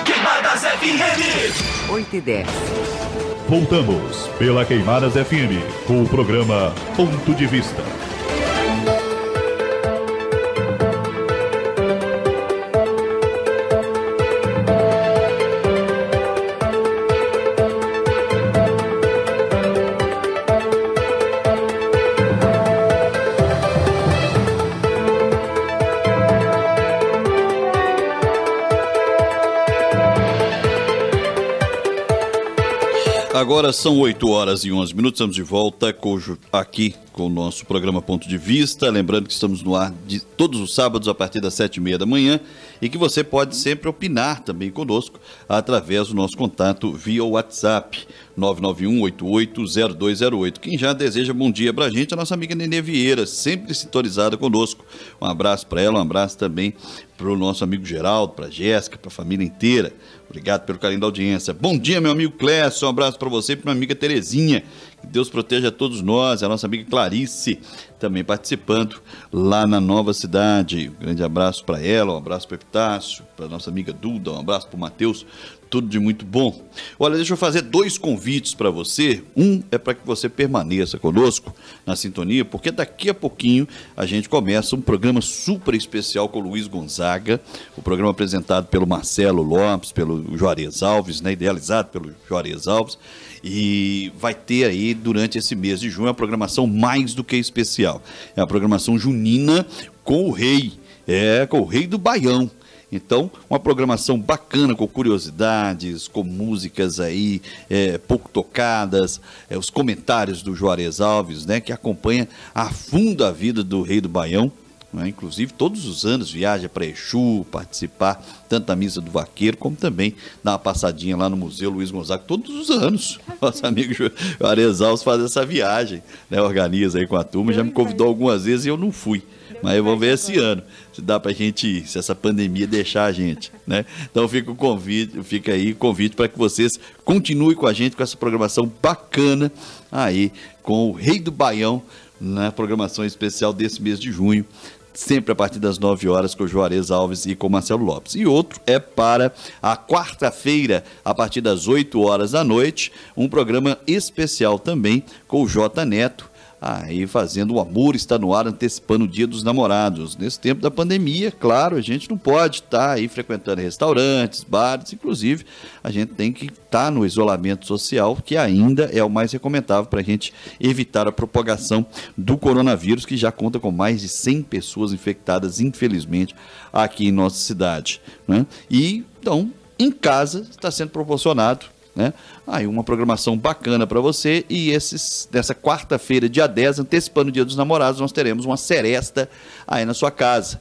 Queimadas FM 8:10. Voltamos pela Queimadas FM com o programa Ponto de Vista. Agora são 8h11, estamos de volta aqui com o nosso programa Ponto de Vista, lembrando que estamos no ar de todos os sábados a partir das 7h30 da manhã e que você pode sempre opinar também conosco através do nosso contato via WhatsApp 991-880208. Quem já deseja bom dia pra gente, a nossa amiga Nenê Vieira, sempre sintonizada conosco. Um abraço para ela, um abraço também para o nosso amigo Geraldo, para a Jéssica, para a família inteira. Obrigado pelo carinho da audiência. Bom dia, meu amigo Clécio, um abraço para você e para minha amiga Terezinha. Que Deus proteja a todos nós, a nossa amiga Clarice, também participando lá na Nova Cidade. Um grande abraço para ela, um abraço para o Epitácio, para a nossa amiga Duda, um abraço para o Matheus. Tudo de muito bom. Olha, deixa eu fazer 2 convites para você. Um é para que você permaneça conosco na sintonia, porque daqui a pouquinho a gente começa um programa super especial com o Luiz Gonzaga, o programa apresentado pelo Marcelo Lopes, pelo Juarez Alves, né, idealizado pelo Juarez Alves, e vai ter aí durante esse mês de junho a programação mais do que especial. É a programação junina com o rei, com o rei do Baião. Então, uma programação bacana, com curiosidades, com músicas aí pouco tocadas, os comentários do Juarez Alves, né, que acompanha a fundo a vida do Rei do Baião, né, inclusive todos os anos viaja para Exu, participar tanto da Missa do Vaqueiro, como também dar uma passadinha lá no Museu Luiz Gonzaga, todos os anos. Nosso amigo Juarez Alves faz essa viagem, né, organiza aí com a turma, já me convidou algumas vezes e eu não fui. Mas eu vou ver esse ano se dá pra gente ir, se essa pandemia deixar a gente, né? Então fica aí o convite para que vocês continuem com a gente com essa programação bacana aí com o Rei do Baião na programação especial desse mês de junho, sempre a partir das 9 horas com o Juarez Alves e com o Marcelo Lopes. E outro é para a quarta-feira, a partir das 8 horas da noite, um programa especial também com o J Neto, aí fazendo O Amor Está no Ar, antecipando o Dia dos Namorados. Nesse tempo da pandemia, claro, a gente não pode estar aí frequentando restaurantes, bares, inclusive a gente tem que estar no isolamento social, que ainda é o mais recomendável para a gente evitar a propagação do coronavírus, que já conta com mais de 100 pessoas infectadas, infelizmente, aqui em nossa cidade, né? E, então, em casa está sendo proporcionado, né? Aí uma programação bacana para você. E nessa quarta-feira, dia 10, antecipando o Dia dos Namorados, nós teremos uma seresta aí na sua casa.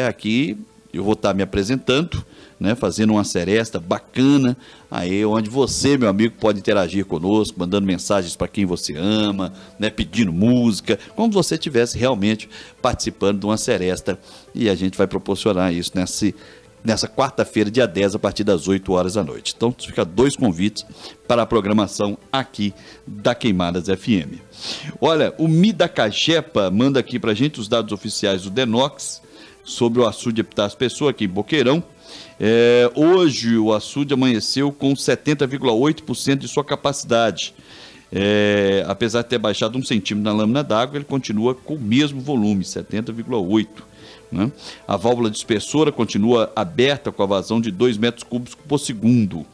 Aqui eu vou estar me apresentando, né, fazendo uma seresta bacana, aí onde você, meu amigo, pode interagir conosco, mandando mensagens para quem você ama, né, pedindo música, como se você estivesse realmente participando de uma seresta, e a gente vai proporcionar isso nessa quarta-feira, dia 10, a partir das 8 horas da noite. Então, fica 2 convites para a programação aqui da Queimadas FM. Olha, o Mida Cachepa manda aqui para a gente os dados oficiais do Denox sobre o açude Epitácio Pessoa, aqui em Boqueirão. Hoje, o açude amanheceu com 70,8% de sua capacidade. Apesar de ter baixado 1 centímetro na lâmina d'água, ele continua com o mesmo volume, 70,8%. Né? A válvula dispersora continua aberta com a vazão de 2 metros cúbicos por segundo.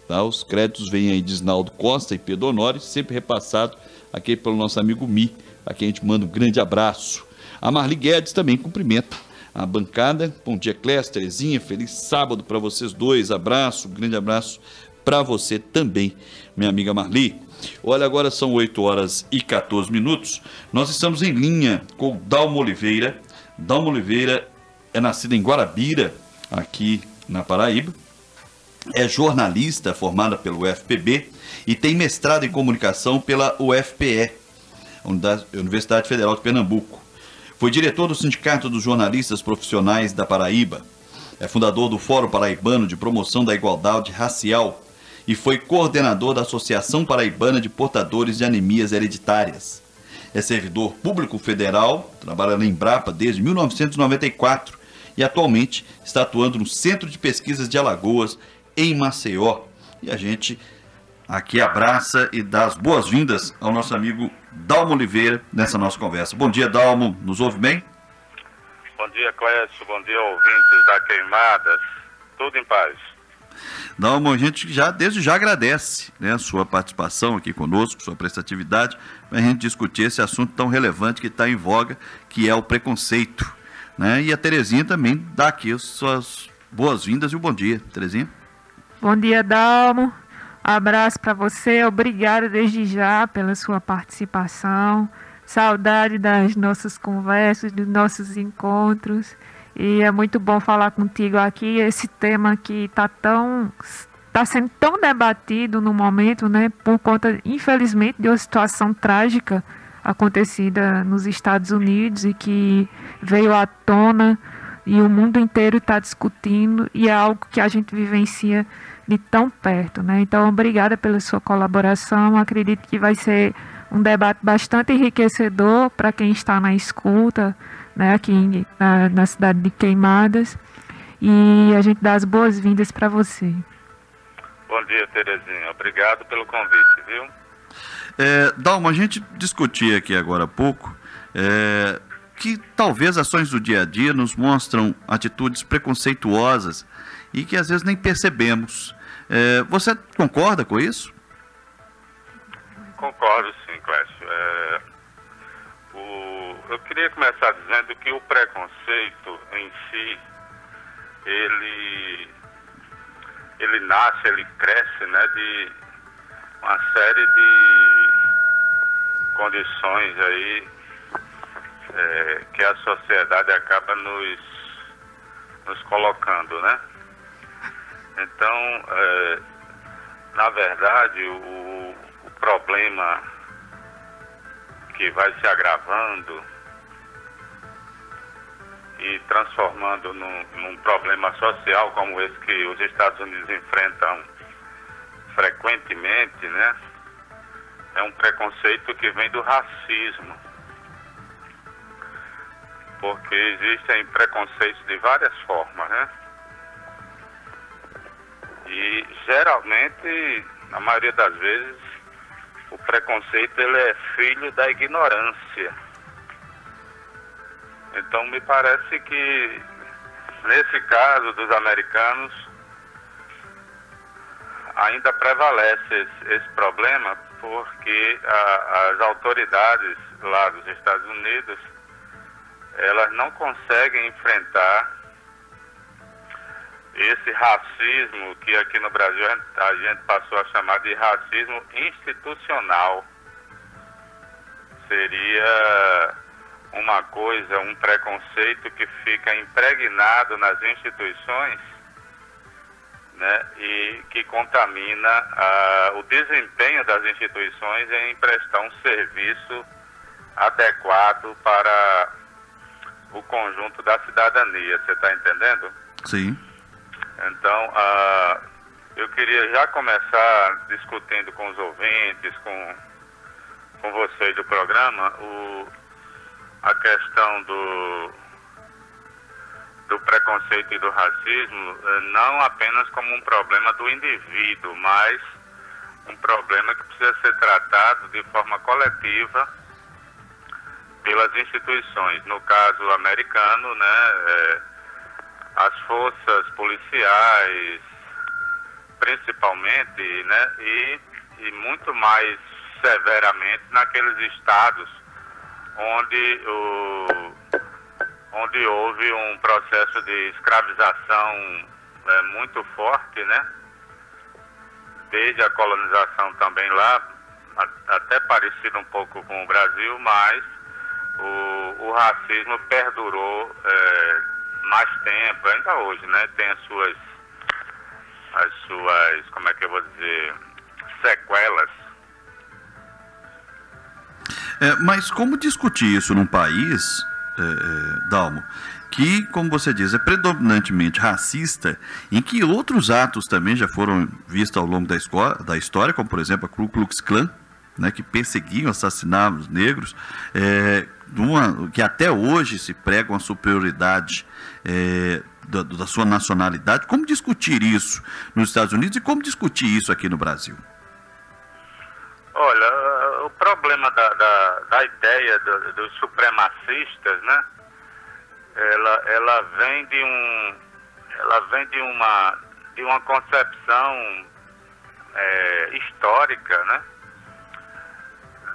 Tá? Os créditos vêm aí de Isnaldo Costa e Pedro Honório, sempre repassado aqui pelo nosso amigo Mi, a quem a gente manda um grande abraço. A Marli Guedes também cumprimenta a bancada. Bom dia, Clécio, Terezinha, feliz sábado para vocês dois, abraço, grande abraço para você também, minha amiga Marli. Olha, agora são 8 horas e 14 minutos, nós estamos em linha com o Dalmo Oliveira. Dalmo Oliveira é nascido em Guarabira, aqui na Paraíba, é jornalista formada pelo UFPB e tem mestrado em comunicação pela UFPE, Universidade Federal de Pernambuco. Foi diretor do Sindicato dos Jornalistas Profissionais da Paraíba, é fundador do Fórum Paraibano de Promoção da Igualdade Racial e foi coordenador da Associação Paraibana de Portadores de Anemias Hereditárias. É servidor público federal, trabalha na Embrapa desde 1994 e atualmente está atuando no Centro de Pesquisas de Alagoas, em Maceió. E a gente aqui abraça e dá as boas-vindas ao nosso amigo Dalmo Oliveira nessa nossa conversa. Bom dia, Dalmo. Nos ouve bem? Bom dia, Clécio. Bom dia, ouvintes da Queimadas. Tudo em paz. Dalmo, a gente desde já agradece, né, a sua participação aqui conosco, sua prestatividade, para a gente discutir esse assunto tão relevante que está em voga, que é o preconceito, né? E a Terezinha também dá aqui as suas boas-vindas e o bom dia. Terezinha? Bom dia, Dalmo. Abraço para você, obrigado desde já pela sua participação. Saudade das nossas conversas, dos nossos encontros. E é muito bom falar contigo aqui. Esse tema que está sendo tão debatido no momento, né, por conta, infelizmente, de uma situação trágica acontecida nos Estados Unidos e que veio à tona e o mundo inteiro está discutindo, e é algo que a gente vivencia de tão perto, né? Então, obrigada pela sua colaboração. Acredito que vai ser um debate bastante enriquecedor para quem está na escuta, né, aqui na cidade de Queimadas, e a gente dá as boas-vindas para você. Bom dia, Terezinha. Obrigado pelo convite, viu? Dalmo, a gente discutia aqui agora há pouco que talvez ações do dia a dia nos mostram atitudes preconceituosas e que às vezes nem percebemos. Você concorda com isso? Concordo, sim, Clécio. Eu queria começar dizendo que o preconceito em si, ele nasce, ele cresce, né, de uma série de condições aí que a sociedade acaba nos colocando, né? Então, na verdade, o problema que vai se agravando e transformando num problema social como esse que os Estados Unidos enfrentam frequentemente, né? É um preconceito que vem do racismo, porque existem preconceitos de várias formas, né? E geralmente, na maioria das vezes, o preconceito ele é filho da ignorância. Então me parece que nesse caso dos americanos ainda prevalece esse problema, porque as autoridades lá dos Estados Unidos, elas não conseguem enfrentar esse racismo que aqui no Brasil a gente passou a chamar de racismo institucional. Seria uma coisa, um preconceito que fica impregnado nas instituições, né, e que contamina o desempenho das instituições em prestar um serviço adequado para o conjunto da cidadania. Você está entendendo? Sim. Então, eu queria já começar discutindo com os ouvintes, com vocês do programa, a questão do preconceito e do racismo, não apenas como um problema do indivíduo, mas um problema que precisa ser tratado de forma coletiva pelas instituições. No caso americano, né, as forças policiais, principalmente, né, e muito mais severamente naqueles estados onde houve um processo de escravização muito forte, né, desde a colonização também lá, até parecido um pouco com o Brasil, mas o racismo perdurou mais tempo, ainda hoje, né? Tem as suas, como é que eu vou dizer, sequelas. Mas como discutir isso num país, Dalmo, que, como você diz, é predominantemente racista, em que outros atos também já foram vistos ao longo da história, como, por exemplo, a Ku Klux Klan, né, que perseguiam, assassinavam os negros, que até hoje se prega uma superioridade da sua nacionalidade. Como discutir isso nos Estados Unidos e como discutir isso aqui no Brasil? Olha, o problema da ideia dos supremacistas, né, ela vem de uma concepção histórica, né,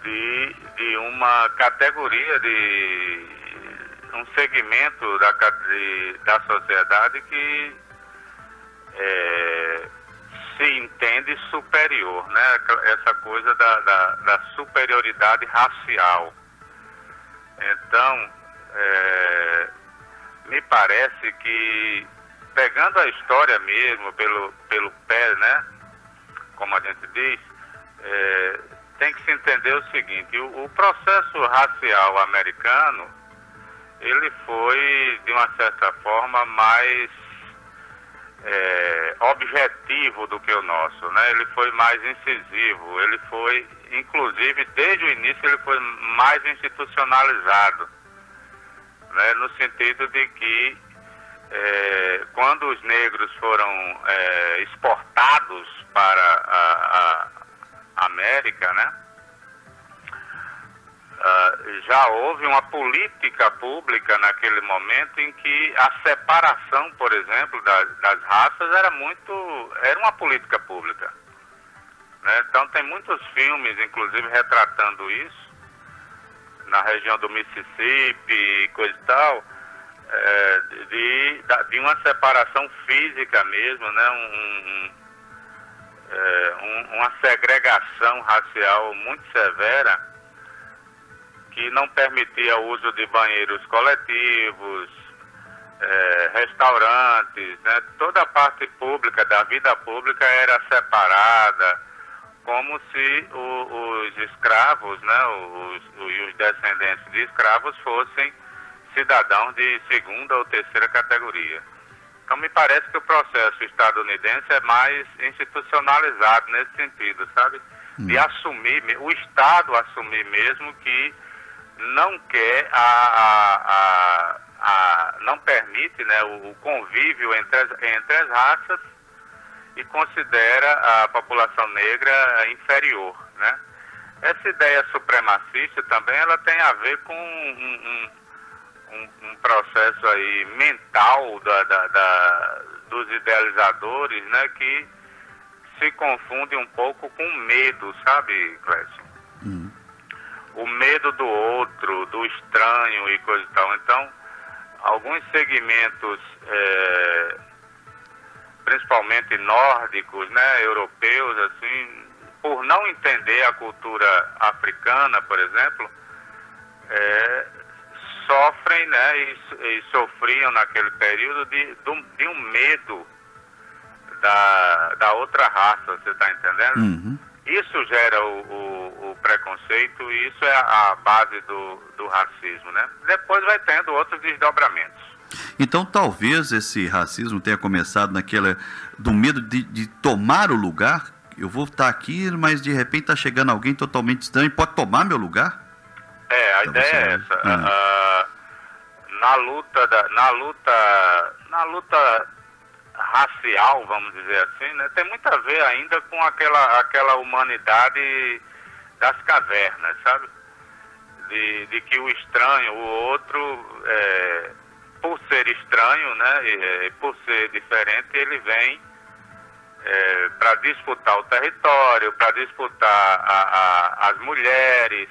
de uma categoria, de um segmento da sociedade que se entende superior, né? Essa coisa da superioridade racial. Então, me parece que, pegando a história mesmo pelo pé, né, como a gente diz, tem que se entender o seguinte: o processo racial americano, ele foi, de uma certa forma, mais objetivo do que o nosso, né? Ele foi mais incisivo, ele foi, inclusive, desde o início, ele foi mais institucionalizado, né? No sentido de que, quando os negros foram exportados para a América, né? Já houve uma política pública naquele momento em que a separação, por exemplo, das raças era uma política pública, né? Então tem muitos filmes, inclusive, retratando isso, na região do Mississippi e coisa e tal, de uma separação física mesmo, né? Uma segregação racial muito severa, que não permitia o uso de banheiros coletivos, restaurantes, né? Toda a parte pública, da vida pública, era separada, como se os escravos, né, os descendentes de escravos fossem cidadãos de segunda ou terceira categoria. Então me parece que o processo estadunidense é mais institucionalizado nesse sentido, sabe? De assumir, o Estado assumir mesmo que não quer não permite, né, o convívio entre as raças e considera a população negra inferior, né? Essa ideia supremacista também ela tem a ver com um processo aí mental dos idealizadores, né, que se confunde um pouco com medo, sabe, Clécio? O medo do outro, do estranho e coisa e tal. Então, alguns segmentos, principalmente nórdicos, né, europeus, assim, por não entender a cultura africana, por exemplo, sofrem, né, e sofriam naquele período de um medo da outra raça, você está entendendo? Isso gera o preconceito e isso é a base do racismo, né? Depois vai tendo outros desdobramentos. Então talvez esse racismo tenha começado do medo de tomar o lugar. Eu vou estar aqui, mas de repente está chegando alguém totalmente estranho e pode tomar meu lugar? A ideia é essa. Na luta racial, vamos dizer assim, né, tem muito a ver ainda com aquela humanidade das cavernas, sabe? De que o estranho, o outro, por ser estranho, né, e por ser diferente, ele vem para disputar o território, para disputar as mulheres,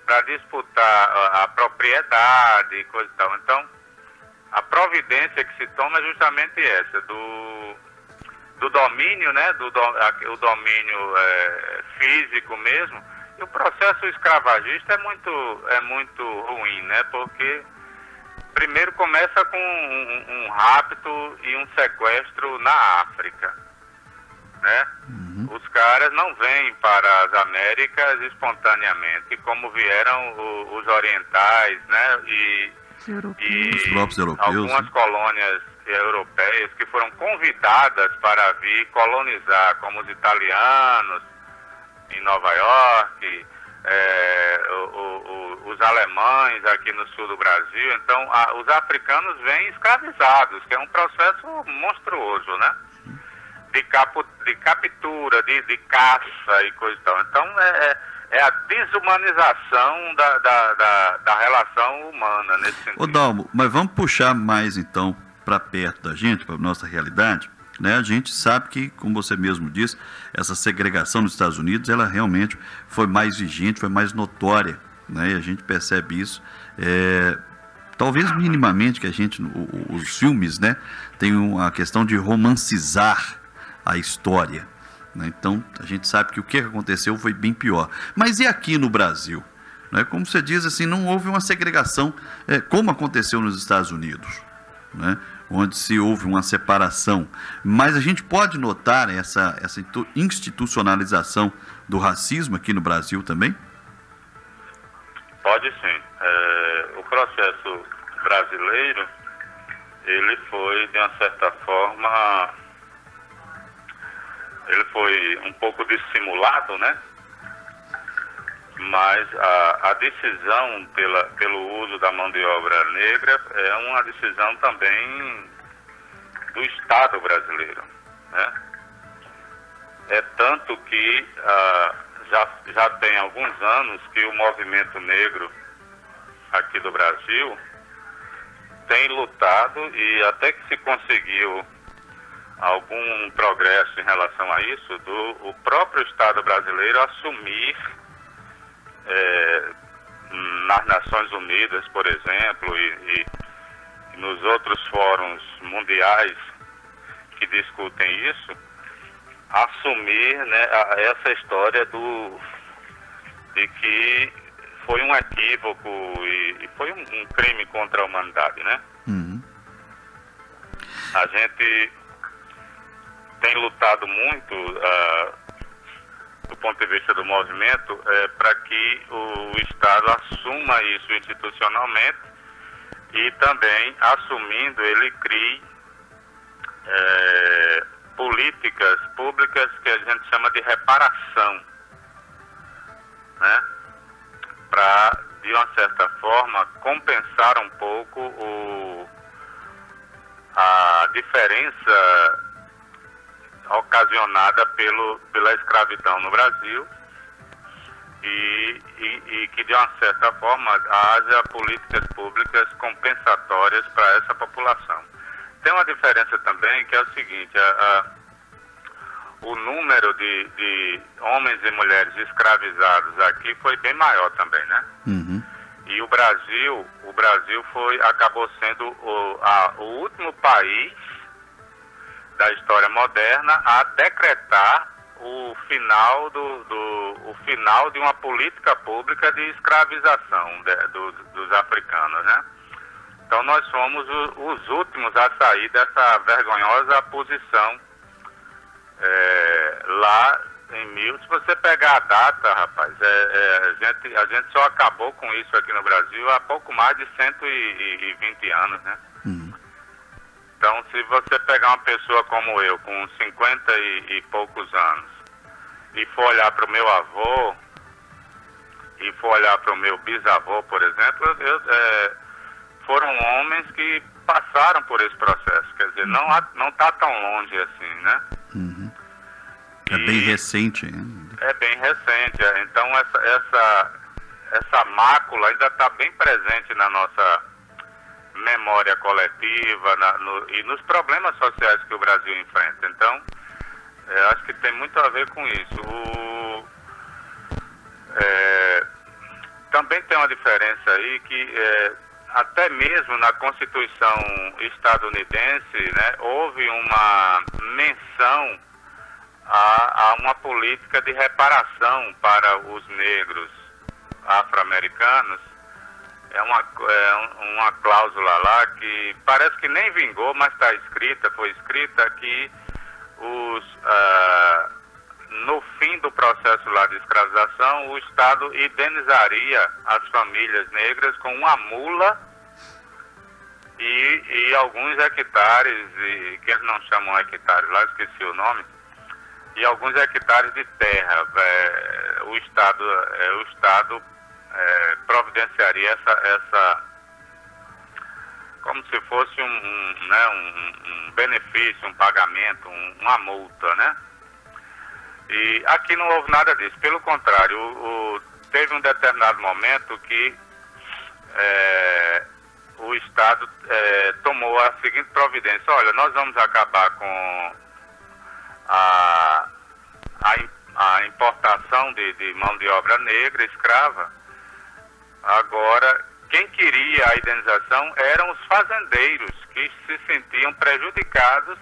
para disputar a propriedade e coisa e tal. Então, a providência que se toma é justamente essa, do domínio, né, o domínio físico mesmo. E o processo escravagista é muito ruim, né, porque primeiro começa com um rapto e um sequestro na África, né? Os caras não vêm para as Américas espontaneamente, como vieram os orientais, né, e os próprios europeus, algumas colônias europeias que foram convidadas para vir colonizar, como os italianos em Nova York, os alemães aqui no sul do Brasil. Então, os africanos vêm escravizados, que é um processo monstruoso, né? De captura, de caça e coisa e tal. Então, é a desumanização da relação humana nesse sentido. Ô Dalmo, mas vamos puxar mais então para perto da gente, para a nossa realidade, né? A gente sabe que, como você mesmo disse, essa segregação nos Estados Unidos, ela realmente foi mais vigente, foi mais notória, né? E a gente percebe isso, talvez minimamente que os filmes, né, tem a questão de romancizar a história, né? Então, a gente sabe que o que aconteceu foi bem pior. Mas e aqui no Brasil? Né? Como você diz, assim, não houve uma segregação como aconteceu nos Estados Unidos, né? Onde se houve uma separação. Mas a gente pode notar essa institucionalização do racismo aqui no Brasil também? Pode sim. O processo brasileiro, ele foi, de uma certa forma, ele foi um pouco dissimulado, né? Mas a decisão pelo uso da mão de obra negra é uma decisão também do Estado brasileiro, né? É tanto que já tem alguns anos que o movimento negro aqui do Brasil tem lutado, e até que se conseguiu algum progresso em relação a isso, o próprio Estado brasileiro assumir nas Nações Unidas, por exemplo, e nos outros fóruns mundiais que discutem isso, assumir, né, essa história de que foi um equívoco e foi um crime contra a humanidade, né? A gente tem lutado muito do ponto de vista do movimento para que o Estado assuma isso institucionalmente e também assumindo, ele crie políticas públicas que a gente chama de reparação, né? Para, de uma certa forma, compensar um pouco a diferença ocasionada pela escravidão no Brasil e que, de uma certa forma, haja políticas públicas compensatórias para essa população. Tem uma diferença também, que é o seguinte: o número de homens e mulheres escravizados aqui foi bem maior também, né? Uhum. E o Brasil acabou sendo o último país da história moderna a decretar o final de uma política pública de escravização dos africanos, né? Então nós somos os últimos a sair dessa vergonhosa posição lá em se você pegar a data, rapaz, a gente só acabou com isso aqui no Brasil há pouco mais de 120 anos, né? Então, se você pegar uma pessoa como eu, com 50 e poucos anos, e for olhar para o meu avô, e for olhar para o meu bisavô, por exemplo, foram homens que passaram por esse processo. Quer dizer, não está tão longe assim, né? Uhum. É bem recente. É bem recente. Então, essa mácula ainda está bem presente na nossa memória coletiva e nos problemas sociais que o Brasil enfrenta. Então, acho que tem muito a ver com isso. Também tem uma diferença aí que até mesmo na Constituição estadunidense, né, houve uma menção a uma política de reparação para os negros afro-americanos. É uma cláusula lá que parece que nem vingou, mas foi escrita que no fim do processo lá de escravização, o Estado indenizaria as famílias negras com uma mula e alguns hectares, que eles não chamam hectares lá, esqueci o nome, e alguns hectares de terra. O Estado providenciaria essa como se fosse um benefício, um pagamento, uma multa, né? E aqui não houve nada disso. Pelo contrário, teve um determinado momento que o Estado tomou a seguinte providência: olha, nós vamos acabar com a importação de mão de obra negra, escrava. Agora, quem queria a indenização eram os fazendeiros, que se sentiam prejudicados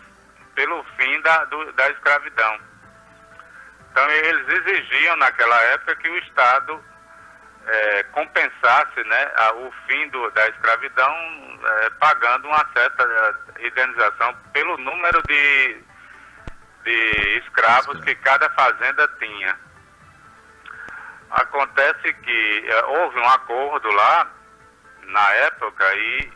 pelo fim da escravidão. Então, eles exigiam naquela época que o Estado compensasse, né, o fim da escravidão, pagando uma certa indenização pelo número de escravos que cada fazenda tinha. Acontece que houve um acordo lá na época e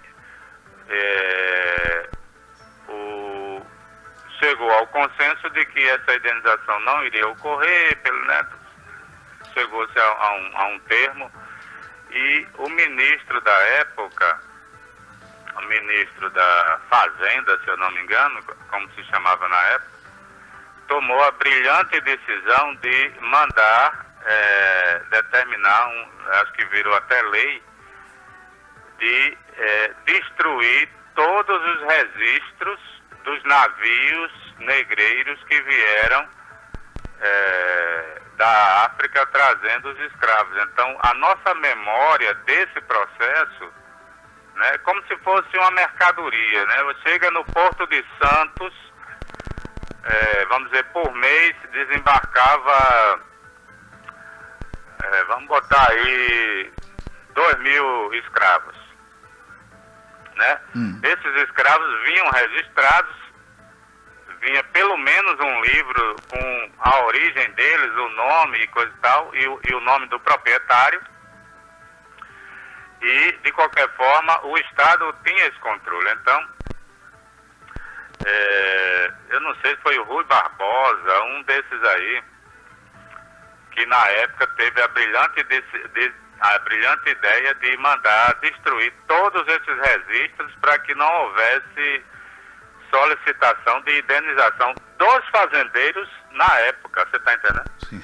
chegou ao consenso de que essa indenização não iria ocorrer, chegou-se a um termo, e o ministro da época, o ministro da Fazenda, se eu não me engano, como se chamava na época, tomou a brilhante decisão de mandar determinar, acho que virou até lei, de destruir todos os registros dos navios negreiros que vieram da África trazendo os escravos. Então, a nossa memória desse processo, né, é como se fosse uma mercadoria, né? Você chega no Porto de Santos, vamos dizer, por mês desembarcava, vamos botar aí 2.000 escravos, né? Esses escravos vinham registrados, vinha pelo menos um livro com a origem deles, o nome e coisa e tal, e o nome do proprietário. E, de qualquer forma, o Estado tinha esse controle. Então, eu não sei se foi o Rui Barbosa, um desses aí, que na época teve a brilhante ideia de mandar destruir todos esses registros para que não houvesse solicitação de indenização dos fazendeiros na época, você está entendendo? Sim.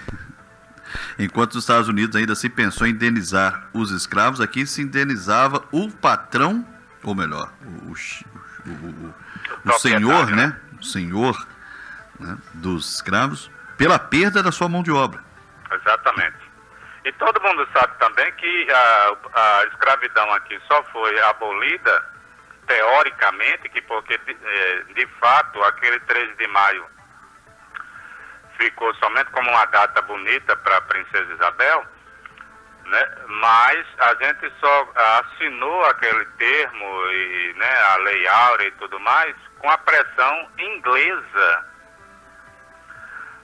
Enquanto os Estados Unidos ainda se pensou em indenizar os escravos, aqui se indenizava o patrão, ou melhor, o senhor, né? O senhor, né, dos escravos, pela perda da sua mão de obra. Exatamente. E todo mundo sabe também que a escravidão aqui só foi abolida teoricamente, porque de fato aquele 13 de maio ficou somente como uma data bonita para a Princesa Isabel, né? Mas a gente só assinou aquele termo e, né, a Lei Áurea e tudo mais com a pressão inglesa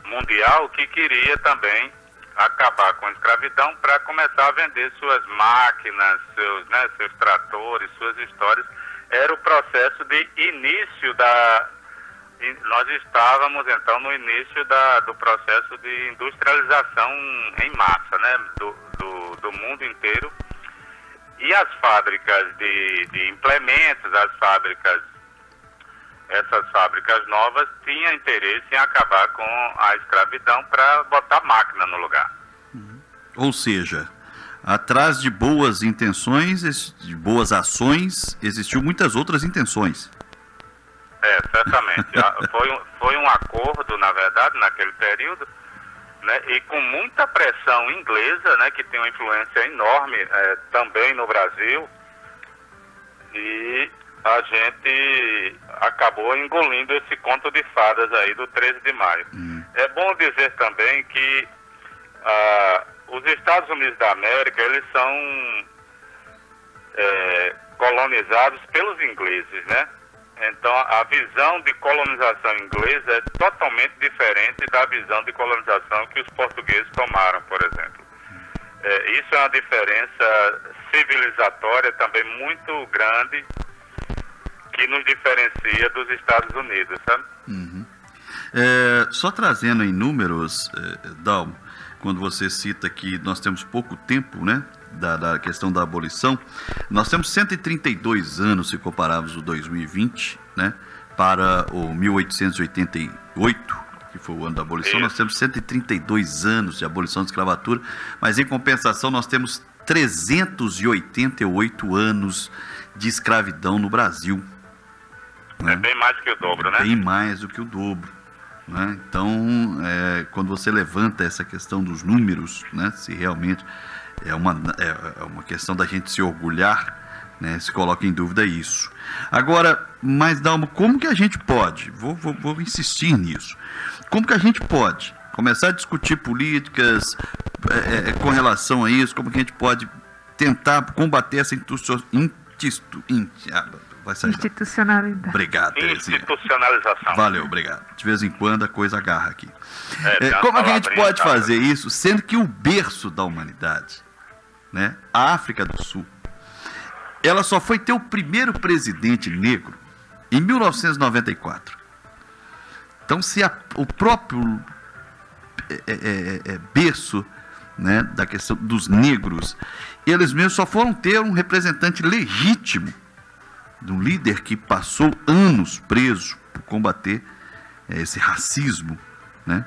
mundial, que queria também acabar com a escravidão para começar a vender suas máquinas, seus tratores, suas histórias. Era o processo de início nós estávamos então no início do processo de industrialização em massa, né, do mundo inteiro. E as fábricas de implementos, essas fábricas novas tinham interesse em acabar com a escravidão para botar máquina no lugar. Ou seja, atrás de boas intenções, de boas ações, existiu muitas outras intenções. Certamente. Foi um acordo, na verdade, naquele período, né, e com muita pressão inglesa, né, que tem uma influência enorme também no Brasil, e a gente acabou engolindo esse conto de fadas aí do 13 de maio. É bom dizer também que os Estados Unidos da América, eles são colonizados pelos ingleses, né? Então, a visão de colonização inglesa é totalmente diferente da visão de colonização que os portugueses tomaram, por exemplo. Isso é uma diferença civilizatória também muito grande, que nos diferencia dos Estados Unidos, sabe? Só trazendo em números, Dalmo, quando você cita que nós temos pouco tempo, né, da questão da abolição, nós temos 132 anos, se compararmos o 2020, né, para o 1888, que foi o ano da abolição. Nós temos 132 anos de abolição da escravatura, mas em compensação nós temos 388 anos de escravidão no Brasil. É bem mais do que o dobro, né? Bem mais do que o dobro. Né? Então, quando você levanta essa questão dos números, né, se realmente é uma questão da gente se orgulhar, né, se coloca em dúvida isso. Agora, mas Dalmo, como que a gente pode, vou insistir nisso, como que a gente pode começar a discutir políticas com relação a isso, como que a gente pode tentar combater essa institucionalidade. Obrigado, Terezinha. Institucionalização. Valeu, obrigado. De vez em quando a coisa agarra aqui. Como é que a gente pode fazer isso, sendo que o berço da humanidade, né, a África do Sul, ela só foi ter o primeiro presidente negro em 1994. Então, se o próprio berço, né, da questão dos negros, eles mesmos só foram ter um representante legítimo de um líder que passou anos preso por combater esse racismo, né?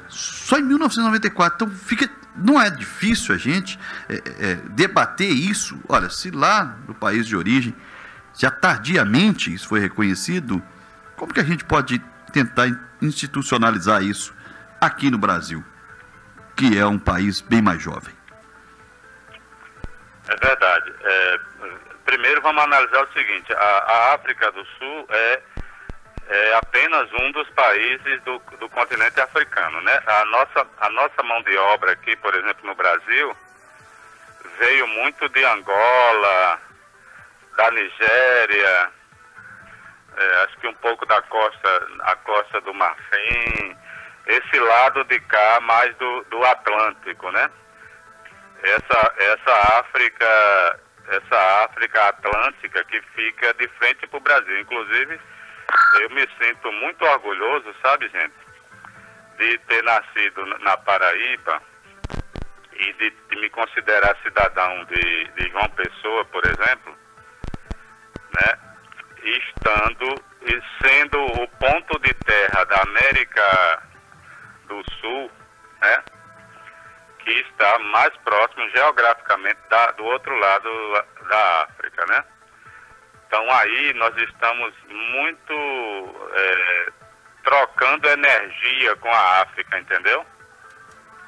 Só em 1994. Então não é difícil a gente debater isso. Olha, se lá no país de origem já tardiamente isso foi reconhecido, como que a gente pode tentar institucionalizar isso aqui no Brasil, que é um país bem mais jovem? É verdade. Primeiro vamos analisar o seguinte: a África do Sul é apenas um dos países do continente africano, né? A nossa mão de obra aqui, por exemplo, no Brasil, veio muito de Angola, da Nigéria, acho que um pouco a costa do Marfim, esse lado de cá mais do Atlântico, né? Essa África essa África Atlântica que fica de frente para o Brasil. Inclusive, eu me sinto muito orgulhoso, sabe, gente, de ter nascido na Paraíba e de me considerar cidadão de João Pessoa, por exemplo, né, estando e sendo o ponto de terra da América do Sul, né, que está mais próximo geograficamente do outro lado da África, né? Então aí nós estamos muito trocando energia com a África, entendeu?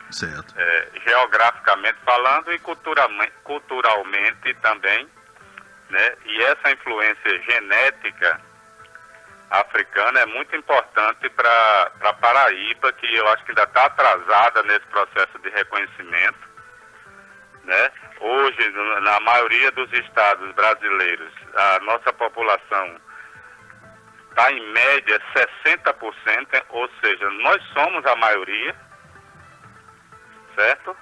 Certo. Geograficamente falando e culturalmente também, né? E essa influência genética africana é muito importante para Paraíba, que eu acho que ainda está atrasada nesse processo de reconhecimento, né? Hoje, na maioria dos estados brasileiros, a nossa população está em média 60%, ou seja, nós somos a maioria, certo?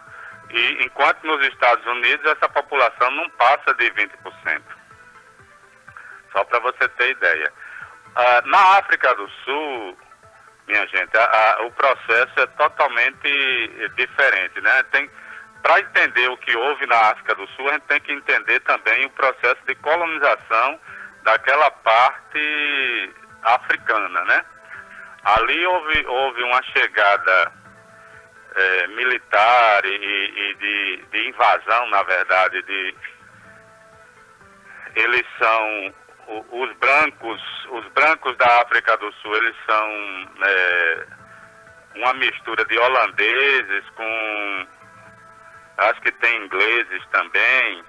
E enquanto nos Estados Unidos essa população não passa de 20%. Só para você ter ideia. Na África do Sul, minha gente, o processo é totalmente diferente, né? Para entender o que houve na África do Sul, a gente tem que entender também o processo de colonização daquela parte africana, né? Ali houve uma chegada militar e de invasão, na verdade, eles são os brancos da África do Sul, eles são uma mistura de holandeses com, acho que tem ingleses também,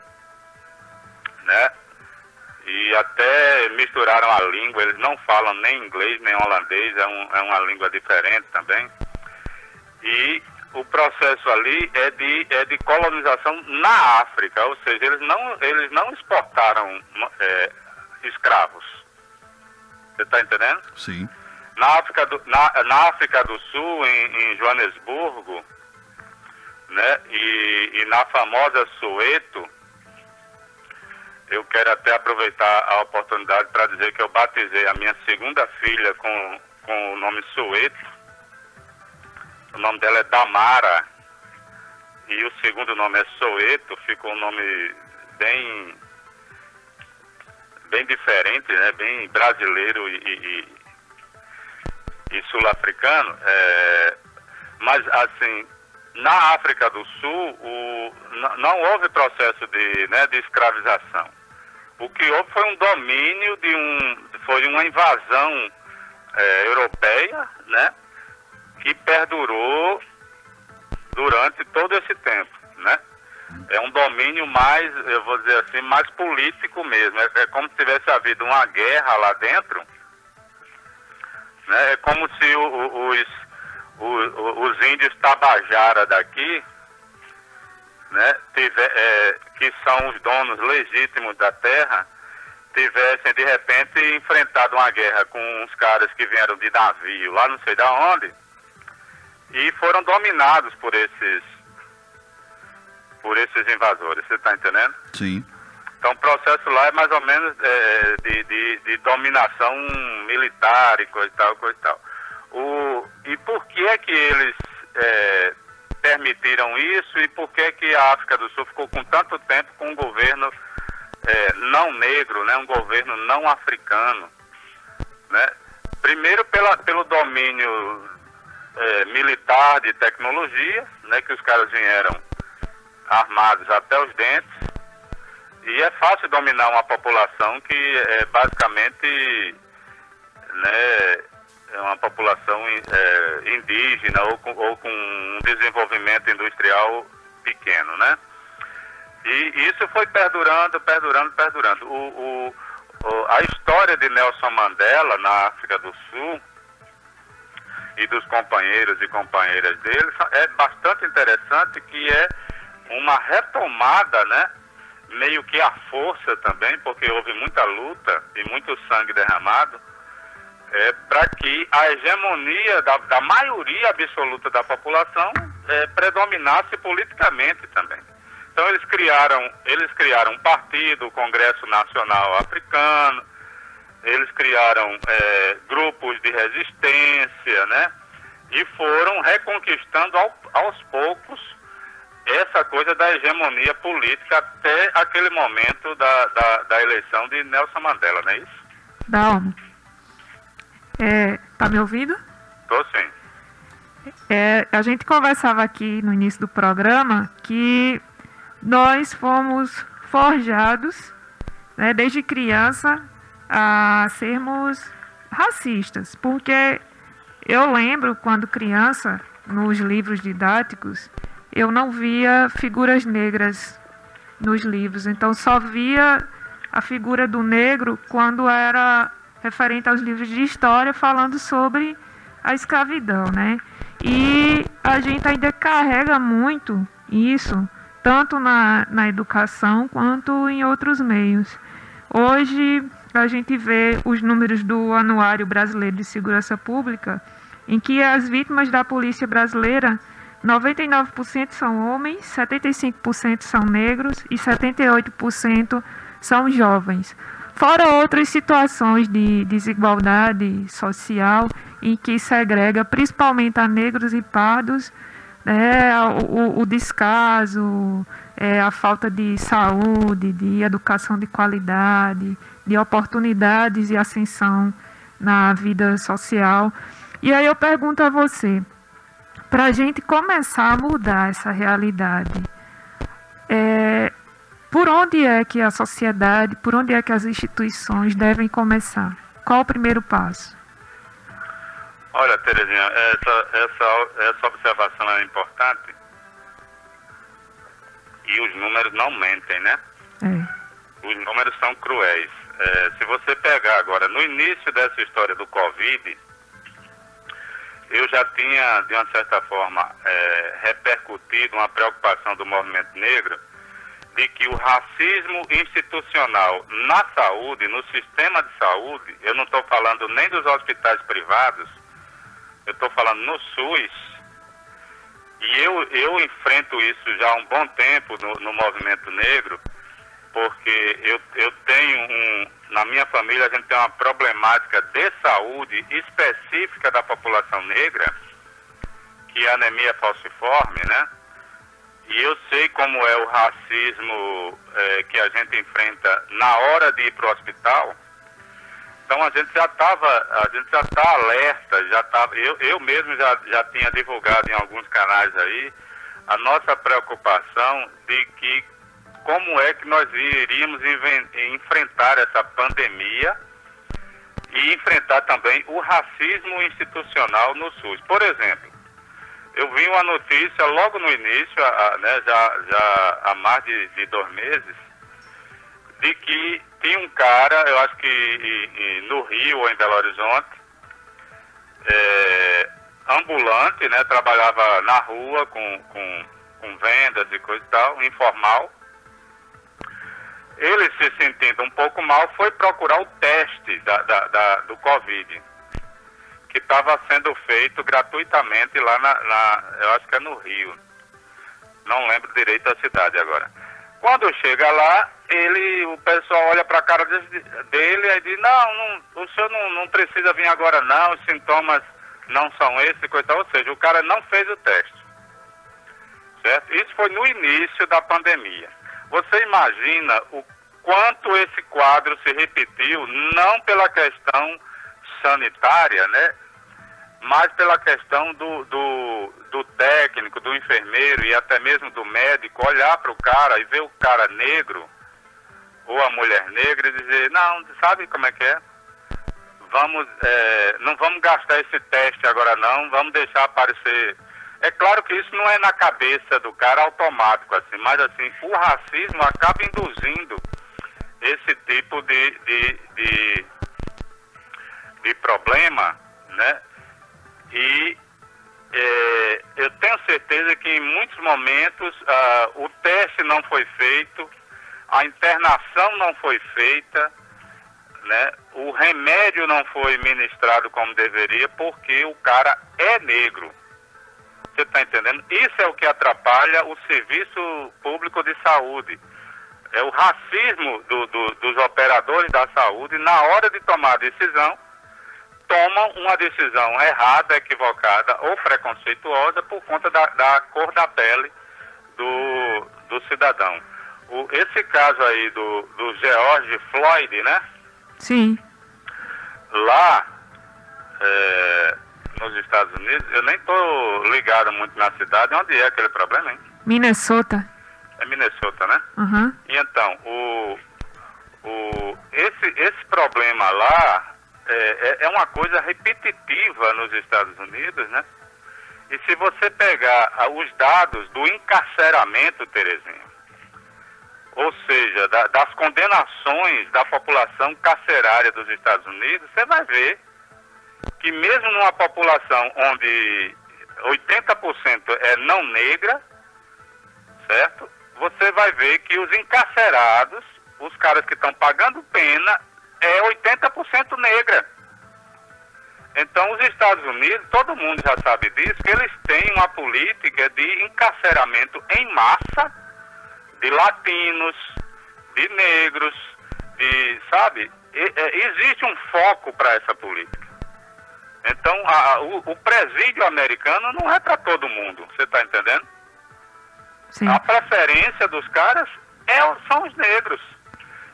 né? E até misturaram a língua, eles não falam nem inglês nem holandês, é uma língua diferente também. E o processo ali é de colonização na África, ou seja, eles não exportaram escravos. Você está entendendo? Sim. Na África do Sul, em Joanesburgo, né, e na famosa Soweto, eu quero até aproveitar a oportunidade para dizer que eu batizei a minha segunda filha com o nome Soweto. O nome dela é Damara e o segundo nome é Soweto. Ficou um nome bem diferente, né? Bem brasileiro e sul-africano. Mas assim, na África do Sul não houve processo de escravização. O que houve foi um domínio foi uma invasão europeia, né? Que perdurou durante todo esse tempo, né? É um domínio mais, eu vou dizer assim, mais político mesmo. É como se tivesse havido uma guerra lá dentro, né? É como se os índios Tabajara daqui, né, que são os donos legítimos da terra, tivessem de repente enfrentado uma guerra com uns caras que vieram de navio lá não sei da onde e foram dominados por esses invasores. Você está entendendo? Sim. Então o processo lá é mais ou menos de dominação militar e coisa e tal. E por que é que eles permitiram isso e por que é que a África do Sul ficou com tanto tempo com um governo não negro, né, um governo não africano, né? Primeiro pelo domínio militar de tecnologia, né, que os caras vieram armados até os dentes, e é fácil dominar uma população que é basicamente, né, é uma população indígena ou com um desenvolvimento industrial pequeno, né? E isso foi perdurando. A história de Nelson Mandela na África do Sul e dos companheiros e companheiras dele é bastante interessante, que é uma retomada, né? Meio que à força também, porque houve muita luta e muito sangue derramado, para que a hegemonia da maioria absoluta da população predominasse politicamente também. Então eles criaram um partido, o Congresso Nacional Africano, eles criaram grupos de resistência, né? E foram reconquistando aos poucos essa coisa da hegemonia política até aquele momento da eleição de Nelson Mandela, não é isso? Dalmo. Tá me ouvindo? Tô sim. A gente conversava aqui no início do programa que nós fomos forjados, né, desde criança a sermos racistas, porque eu lembro quando criança, nos livros didáticos, eu não via figuras negras nos livros, então só via a figura do negro quando era referente aos livros de história falando sobre a escravidão, né? E a gente ainda carrega muito isso, tanto na educação quanto em outros meios. Hoje a gente vê os números do Anuário Brasileiro de Segurança Pública, em que as vítimas da polícia brasileira, 99% são homens, 75% são negros e 78% são jovens. Fora outras situações de desigualdade social em que segrega principalmente a negros e pardos, o descaso, a falta de saúde, de educação de qualidade, de oportunidades e ascensão na vida social. E aí eu pergunto a você, para a gente começar a mudar essa realidade, por onde é que a sociedade, por onde é que as instituições devem começar? Qual o primeiro passo? Olha, Terezinha, essa observação é importante e os números não mentem, né? Os números são cruéis. Se você pegar agora, no início dessa história do Covid, eu já tinha, de uma certa forma, repercutido uma preocupação do movimento negro de que o racismo institucional na saúde, no sistema de saúde, eu não estou falando nem dos hospitais privados, eu estou falando no SUS, e eu enfrento isso já há um bom tempo no movimento negro, porque eu tenho na minha família a gente tem uma problemática de saúde específica da população negra, que é a anemia falciforme, né? E eu sei como é o racismo que a gente enfrenta na hora de ir para o hospital. Então a gente já está alerta, eu mesmo já tinha divulgado em alguns canais aí a nossa preocupação de que como é que nós iríamos enfrentar essa pandemia e enfrentar também o racismo institucional no SUS. Por exemplo, eu vi uma notícia logo no início, já há mais de 2 meses, de que tinha um cara, eu acho que no Rio ou em Belo Horizonte, ambulante, né, trabalhava na rua com vendas e coisa e tal, informal. Ele, se sentindo um pouco mal, foi procurar o teste do Covid, que estava sendo feito gratuitamente lá eu acho que é no Rio. Não lembro direito a cidade agora. Quando chega lá, o pessoal olha para a cara dele e diz, não, o senhor não precisa vir agora não, os sintomas não são esses, coisa tal. Ou seja, o cara não fez o teste. Certo? Isso foi no início da pandemia. Você imagina o quanto esse quadro se repetiu, não pela questão sanitária, né? Mas pela questão do técnico, do enfermeiro e até mesmo do médico olhar para o cara e ver o cara negro ou a mulher negra e dizer, não, sabe como é que é? Não vamos gastar esse teste agora não, vamos deixar aparecer. É claro que isso não é na cabeça do cara automático, assim, mas assim, o racismo acaba induzindo esse tipo de problema, né? E eu tenho certeza que em muitos momentos o teste não foi feito, a internação não foi feita, né? O remédio não foi ministrado como deveria, porque o cara é negro, Você está entendendo? Isso é o que atrapalha o serviço público de saúde. É o racismo dos operadores da saúde, na hora de tomar a decisão, tomam uma decisão errada, equivocada ou preconceituosa por conta da cor da pele do cidadão. Esse caso aí do George Floyd, né? Sim. Lá nos Estados Unidos, eu nem estou ligado muito na cidade. Onde é aquele problema, hein? Minnesota. É Minnesota, né? Uhum. E então, esse problema lá é uma coisa repetitiva nos Estados Unidos, né? E se você pegar os dados do encarceramento, Terezinha, ou seja, das condenações da população carcerária dos Estados Unidos, você vai ver que mesmo numa população onde 80% é não negra, certo? Você vai ver que os encarcerados, os caras que estão pagando pena, é 80% negra. Então, os Estados Unidos, todo mundo já sabe disso, que eles têm uma política de encarceramento em massa de latinos, de negros, sabe? Existe um foco para essa política. Então, o presídio americano não é para todo mundo, você está entendendo? Sim. A preferência dos caras são os negros.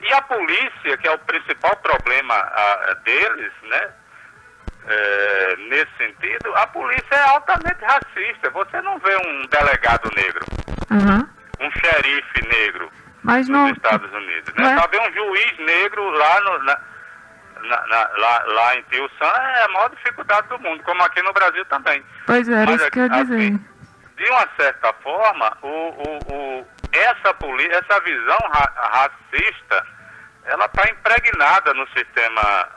E a polícia, que é o principal problema deles, né? Nesse sentido, a polícia é altamente racista. Você não vê um delegado negro, um xerife negro nos Estados Unidos, né? Só vê um juiz negro lá lá em Tucson, é a maior dificuldade do mundo, como aqui no Brasil também. Pois é, isso que eu ia dizer. Assim, de uma certa forma, essa visão racista, ela está impregnada no sistema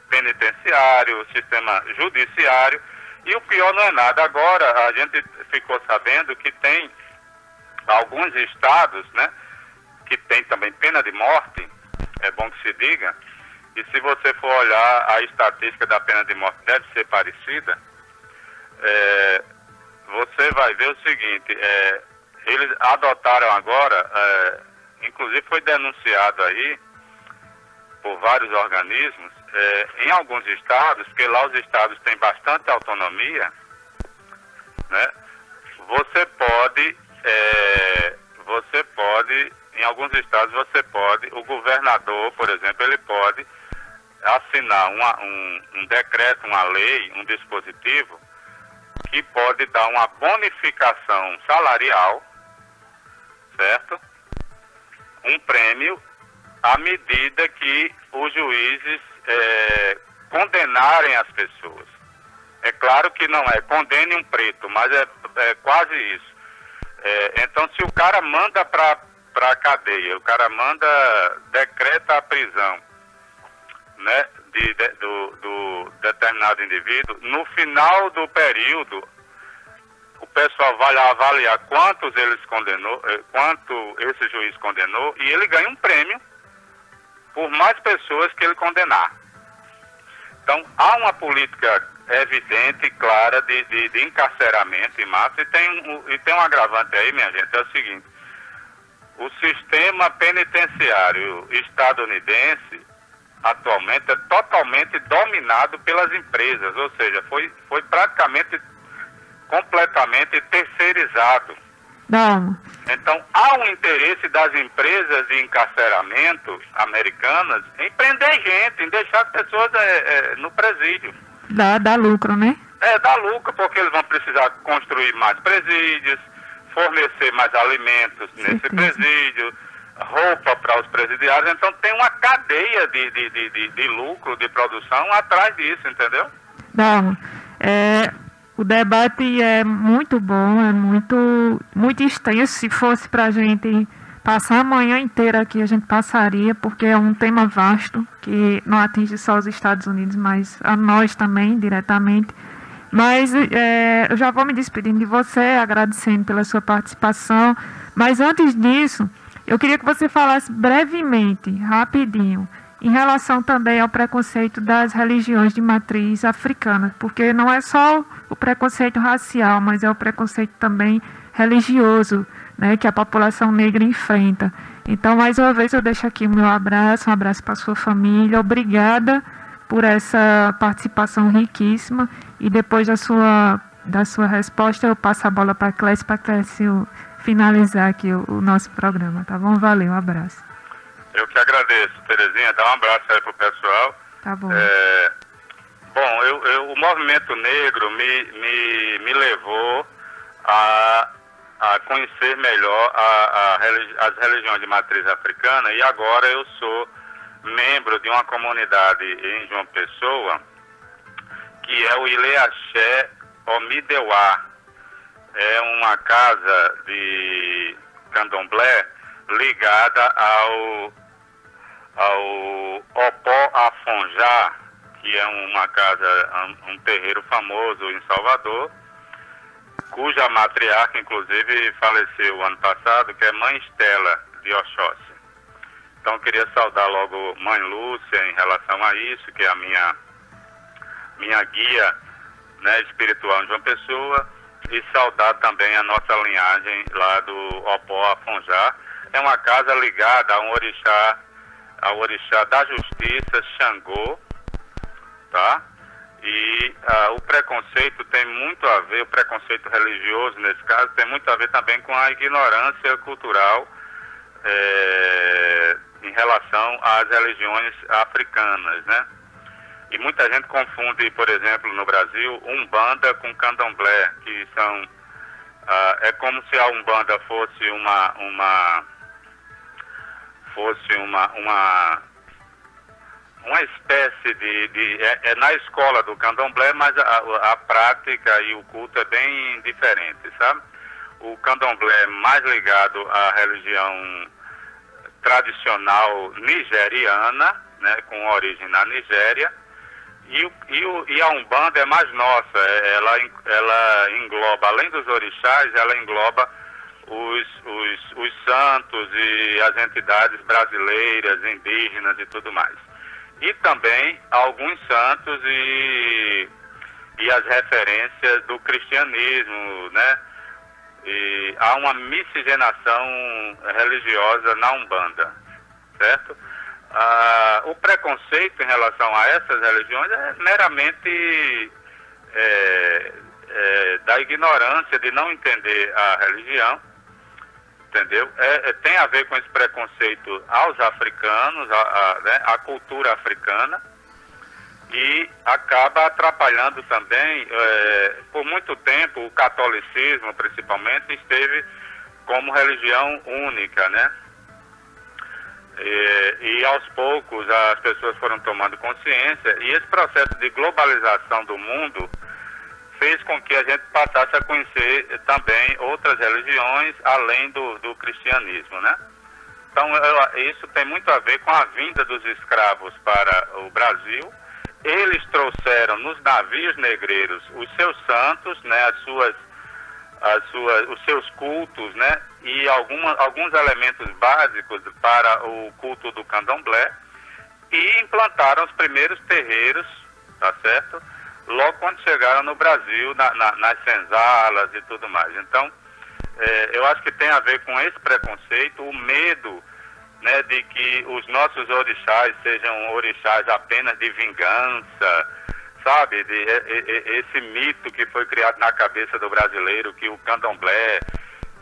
penitenciário, sistema judiciário, e o pior não é nada. Agora, a gente ficou sabendo que tem alguns estados, né, que tem também pena de morte, é bom que se diga, e se você for olhar a estatística da pena de morte, deve ser parecida, você vai ver o seguinte, eles adotaram agora, inclusive foi denunciado aí por vários organismos, em alguns estados, porque lá os estados têm bastante autonomia, né? Você pode, em alguns estados o governador, por exemplo, ele pode assinar um decreto, uma lei, um dispositivo que pode dar uma bonificação salarial, certo? Um prêmio à medida que os juízes condenarem as pessoas. É claro que não é condene um preto, mas é quase isso. Então, se o cara manda para a cadeia, o cara decreta a prisão, né, do determinado indivíduo, no final do período, o pessoal vai lá avaliar quanto esse juiz condenou, e ele ganha um prêmio por mais pessoas que ele condenar. Então, há uma política evidente e clara de encarceramento em massa, e tem um agravante aí, minha gente, é o seguinte: o sistema penitenciário estadunidense atualmente é totalmente dominado pelas empresas, ou seja, foi praticamente completamente terceirizado. Não. Então, há um interesse das empresas de encarceramento americanas em prender gente, em deixar as pessoas no presídio. Dá lucro, né? Dá lucro, porque eles vão precisar construir mais presídios, fornecer mais alimentos nesse presídio, roupa para os presidiários. Então, tem uma cadeia de lucro, de produção atrás disso, entendeu? Não. O debate é muito bom, é muito extenso. Se fosse para a gente passar a manhã inteira aqui, a gente passaria, porque é um tema vasto, que não atinge só os Estados Unidos, mas a nós também, diretamente. Mas eu já vou me despedindo de você, agradecendo pela sua participação. Mas antes disso, eu queria que você falasse brevemente, rapidinho, em relação também ao preconceito das religiões de matriz africana, porque não é só o preconceito racial, mas é o preconceito também religioso, né, que a população negra enfrenta. Então, mais uma vez, eu deixo aqui o meu abraço, um abraço para a sua família, obrigada por essa participação riquíssima, e depois da sua resposta eu passo a bola para a Clécia finalizar aqui o nosso programa, tá bom? Valeu, um abraço. Eu que agradeço, Terezinha, dá um abraço aí pro pessoal. Tá bom. O movimento negro me levou a conhecer melhor as religiões de matriz africana, e agora eu sou membro de uma comunidade em João Pessoa, que é o Ileaxé Omideuá. É uma casa de candomblé ligada ao Opó Afonjá, que é uma casa, um terreiro famoso em Salvador, cuja matriarca, inclusive, faleceu ano passado, que é Mãe Estela de Oxóssi. Então, eu queria saudar logo Mãe Lúcia em relação a isso, que é a minha guia, né, espiritual em João Pessoa, e saudar também a nossa linhagem lá do Opó Afonjá. É uma casa ligada ao orixá da justiça, Xangô, tá? E o preconceito tem muito a ver, o preconceito religioso nesse caso, tem muito a ver também com a ignorância cultural em relação às religiões africanas, né? E muita gente confunde, por exemplo, no Brasil, Umbanda com Candomblé, que são... é como se a Umbanda fosse uma espécie é na escola do Candomblé, mas a prática e o culto é bem diferente, sabe? O Candomblé é mais ligado à religião tradicional nigeriana, né, com origem na Nigéria, e a Umbanda é mais nossa. Ela engloba, além dos orixás, ela engloba os santos e as entidades brasileiras, indígenas e tudo mais. E também alguns santos e as referências do cristianismo, né? E há uma miscigenação religiosa na Umbanda, certo? O preconceito em relação a essas religiões é meramente da ignorância, de não entender a religião, entendeu? Tem a ver com esse preconceito aos africanos, né, a cultura africana, e acaba atrapalhando também, por muito tempo, o catolicismo, principalmente, esteve como religião única, né? E aos poucos as pessoas foram tomando consciência, e esse processo de globalização do mundo fez com que a gente passasse a conhecer também outras religiões além do cristianismo, né? Então isso tem muito a ver com a vinda dos escravos para o Brasil. Eles trouxeram nos navios negreiros os seus santos, né, os seus cultos, né, e alguns elementos básicos para o culto do candomblé, e implantaram os primeiros terreiros, tá certo? Logo quando chegaram no Brasil, nas senzalas e tudo mais. Então, eu acho que tem a ver com esse preconceito, o medo, né, de que os nossos orixás sejam orixás apenas de vingança, sabe? Esse mito que foi criado na cabeça do brasileiro, que o candomblé,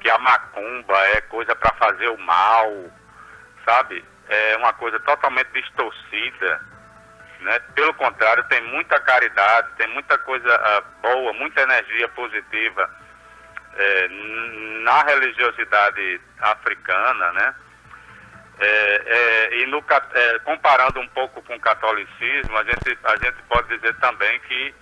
que a macumba é coisa para fazer o mal, sabe? É uma coisa totalmente distorcida, né? Pelo contrário, tem muita caridade, tem muita coisa boa, muita energia positiva na religiosidade africana, né? Comparando um pouco com o catolicismo, a gente pode dizer também que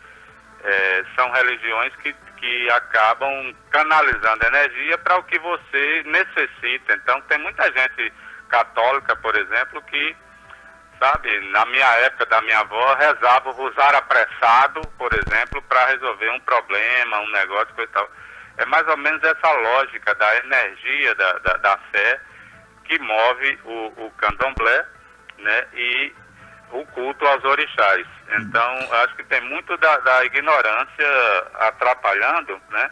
são religiões que acabam canalizando energia para o que você necessita. Então tem muita gente católica, por exemplo, que, sabe, na minha época da minha avó, rezava o rosário apressado, por exemplo, para resolver um problema, um negócio, coisa e tal. É mais ou menos essa lógica da energia da fé que move o candomblé, né? E o culto aos orixás. Então, acho que tem muito da ignorância atrapalhando, né?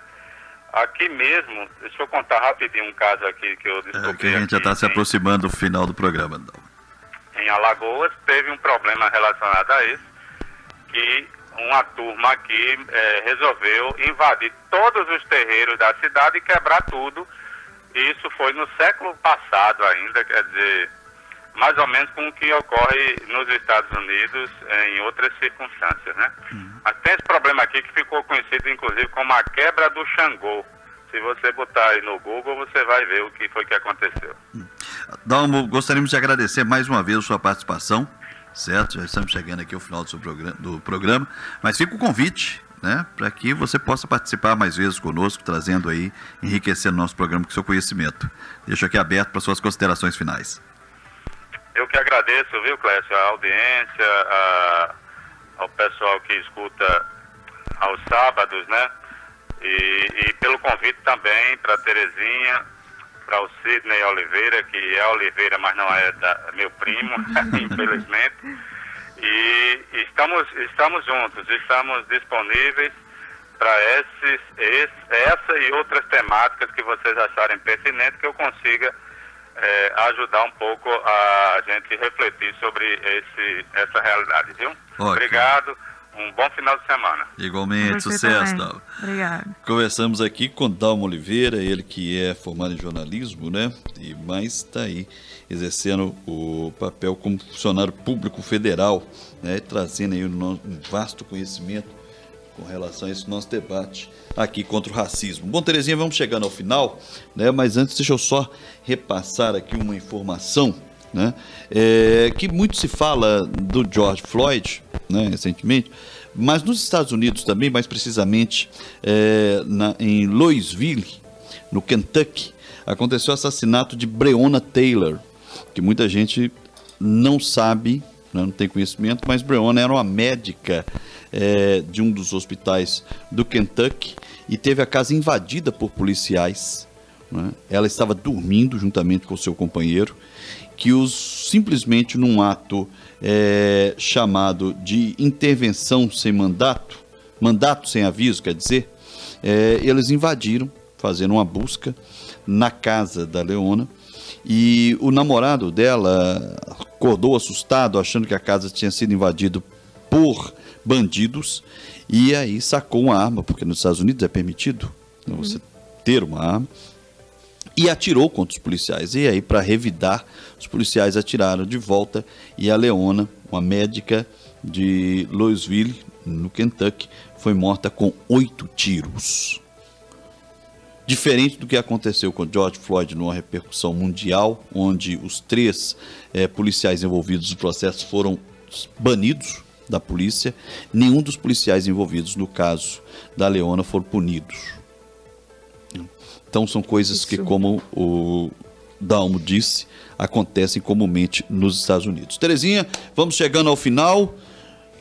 Aqui mesmo, deixa eu contar rapidinho um caso aqui que eu descobri. Que a gente já está se aproximando do final do programa. Em Alagoas, teve um problema relacionado a isso, que uma turma aqui resolveu invadir todos os terreiros da cidade e quebrar tudo. Isso foi no século passado ainda, quer dizer, mais ou menos com o que ocorre nos Estados Unidos em outras circunstâncias, né? Mas tem esse problema aqui que ficou conhecido, inclusive, como a quebra do Xangô. Se você botar aí no Google, você vai ver o que foi que aconteceu. Dalmo, gostaríamos de agradecer mais uma vez a sua participação, certo? Já estamos chegando aqui ao final do programa, mas fica o convite, né, para que você possa participar mais vezes conosco, trazendo aí, enriquecendo o nosso programa com seu conhecimento. Deixo aqui aberto para suas considerações finais. Eu que agradeço, viu, Clécio, a audiência, ao pessoal que escuta aos sábados, né, e pelo convite também para Terezinha, para o Sidney Oliveira, que é Oliveira, mas não é meu primo, infelizmente. E estamos juntos, estamos disponívees para essa e outras temáticas que vocês acharem pertinentes, que eu consiga ajudar um pouco a gente refletir sobre essa realidade, viu? Ótimo. Obrigado, um bom final de semana. Igualmente, sucesso, Dalmo. Obrigado. Conversamos aqui com Dalmo Oliveira, ele que é formado em jornalismo, né? Mas está aí exercendo o papel como funcionário público federal, né? Trazendo aí um vasto conhecimento com relação a esse nosso debate aqui contra o racismo. Bom, Terezinha, vamos chegando ao final, né? Mas antes deixa eu só repassar aqui uma informação, né? Que muito se fala do George Floyd, né, recentemente, mas nos Estados Unidos também, mais precisamente em Louisville, no Kentucky, aconteceu o assassinato de Breonna Taylor, que muita gente não sabe, né, não tem conhecimento, mas Breonna era uma médica de um dos hospitais do Kentucky e teve a casa invadida por policiais, né? Ela estava dormindo juntamente com seu companheiro, que simplesmente num ato chamado de intervenção sem mandato sem aviso, quer dizer, eles invadiram, fazendo uma busca na casa da Leona, e o namorado dela acordou assustado, achando que a casa tinha sido invadida por bandidos, e aí sacou uma arma, porque nos Estados Unidos é permitido, né, você ter uma arma, e atirou contra os policiais. E aí, para revidar, os policiais atiraram de volta e a Leona, uma médica de Louisville, no Kentucky, foi morta com 8 tiros. Diferente do que aconteceu com George Floyd numa repercussão mundial, onde os 3 policiais envolvidos no processo foram banidos da polícia, nenhum dos policiais envolvidos no caso da Leona foram punidos. Então são coisas que, como o Dalmo disse, acontecem comumente nos Estados Unidos. Terezinha, vamos chegando ao final.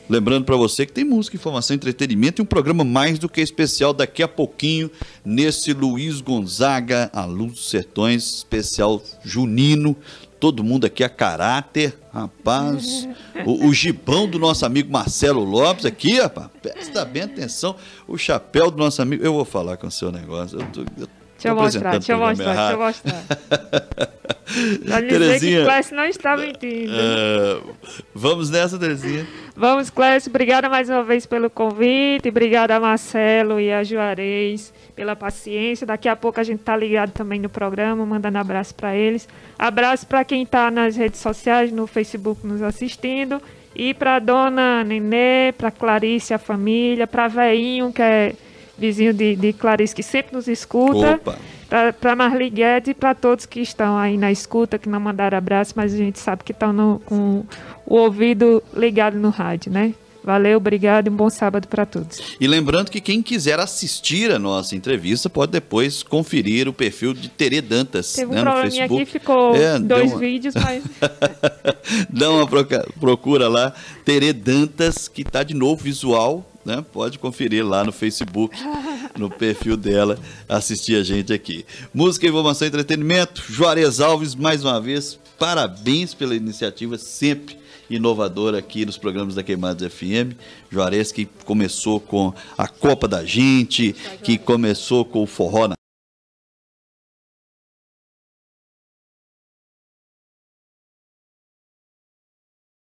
Lembrando para você que tem música, informação, entretenimento e um programa mais do que especial daqui a pouquinho, nesse Luiz Gonzaga, a Luz dos Sertões, especial junino. Todo mundo aqui a caráter, rapaz. O gibão do nosso amigo Marcelo Lopes aqui, rapaz. Presta bem atenção. O chapéu do nosso amigo. Eu vou falar com o seu negócio. Deixa eu mostrar. Pra dizer que Clécio não está mentindo. Vamos nessa, Terezinha. Vamos, Clécio. Obrigada mais uma vez pelo convite. Obrigada a Marcelo e a Juarez pela paciência. Daqui a pouco a gente tá ligado também no programa, mandando abraço para eles. Abraço para quem tá nas redes sociais, no Facebook nos assistindo. E para dona Nenê, para Clarice, a família, para Veinho, que é vizinho de Clarice, que sempre nos escuta. Para Marli Guedes e para todos que estão aí na escuta, que não mandaram abraço, mas a gente sabe que estão com o ouvido ligado no rádio, né? Valeu, obrigado e um bom sábado para todos. E lembrando que quem quiser assistir a nossa entrevista pode depois conferir o perfil de Terê Dantas. Teve um no probleminha Facebook. Aqui, ficou 2 vídeos, mas... Dá uma procura lá, Terê Dantas, que está de novo visual, né? Pode conferir lá no Facebook no perfil dela, assistir a gente aqui. Música, informação e entretenimento. Juarez Alves, mais uma vez, parabéns pela iniciativa sempre inovadora aqui nos programas da Queimadas FM. Juarez, que começou com a Copa da Gente, que começou com o Forró na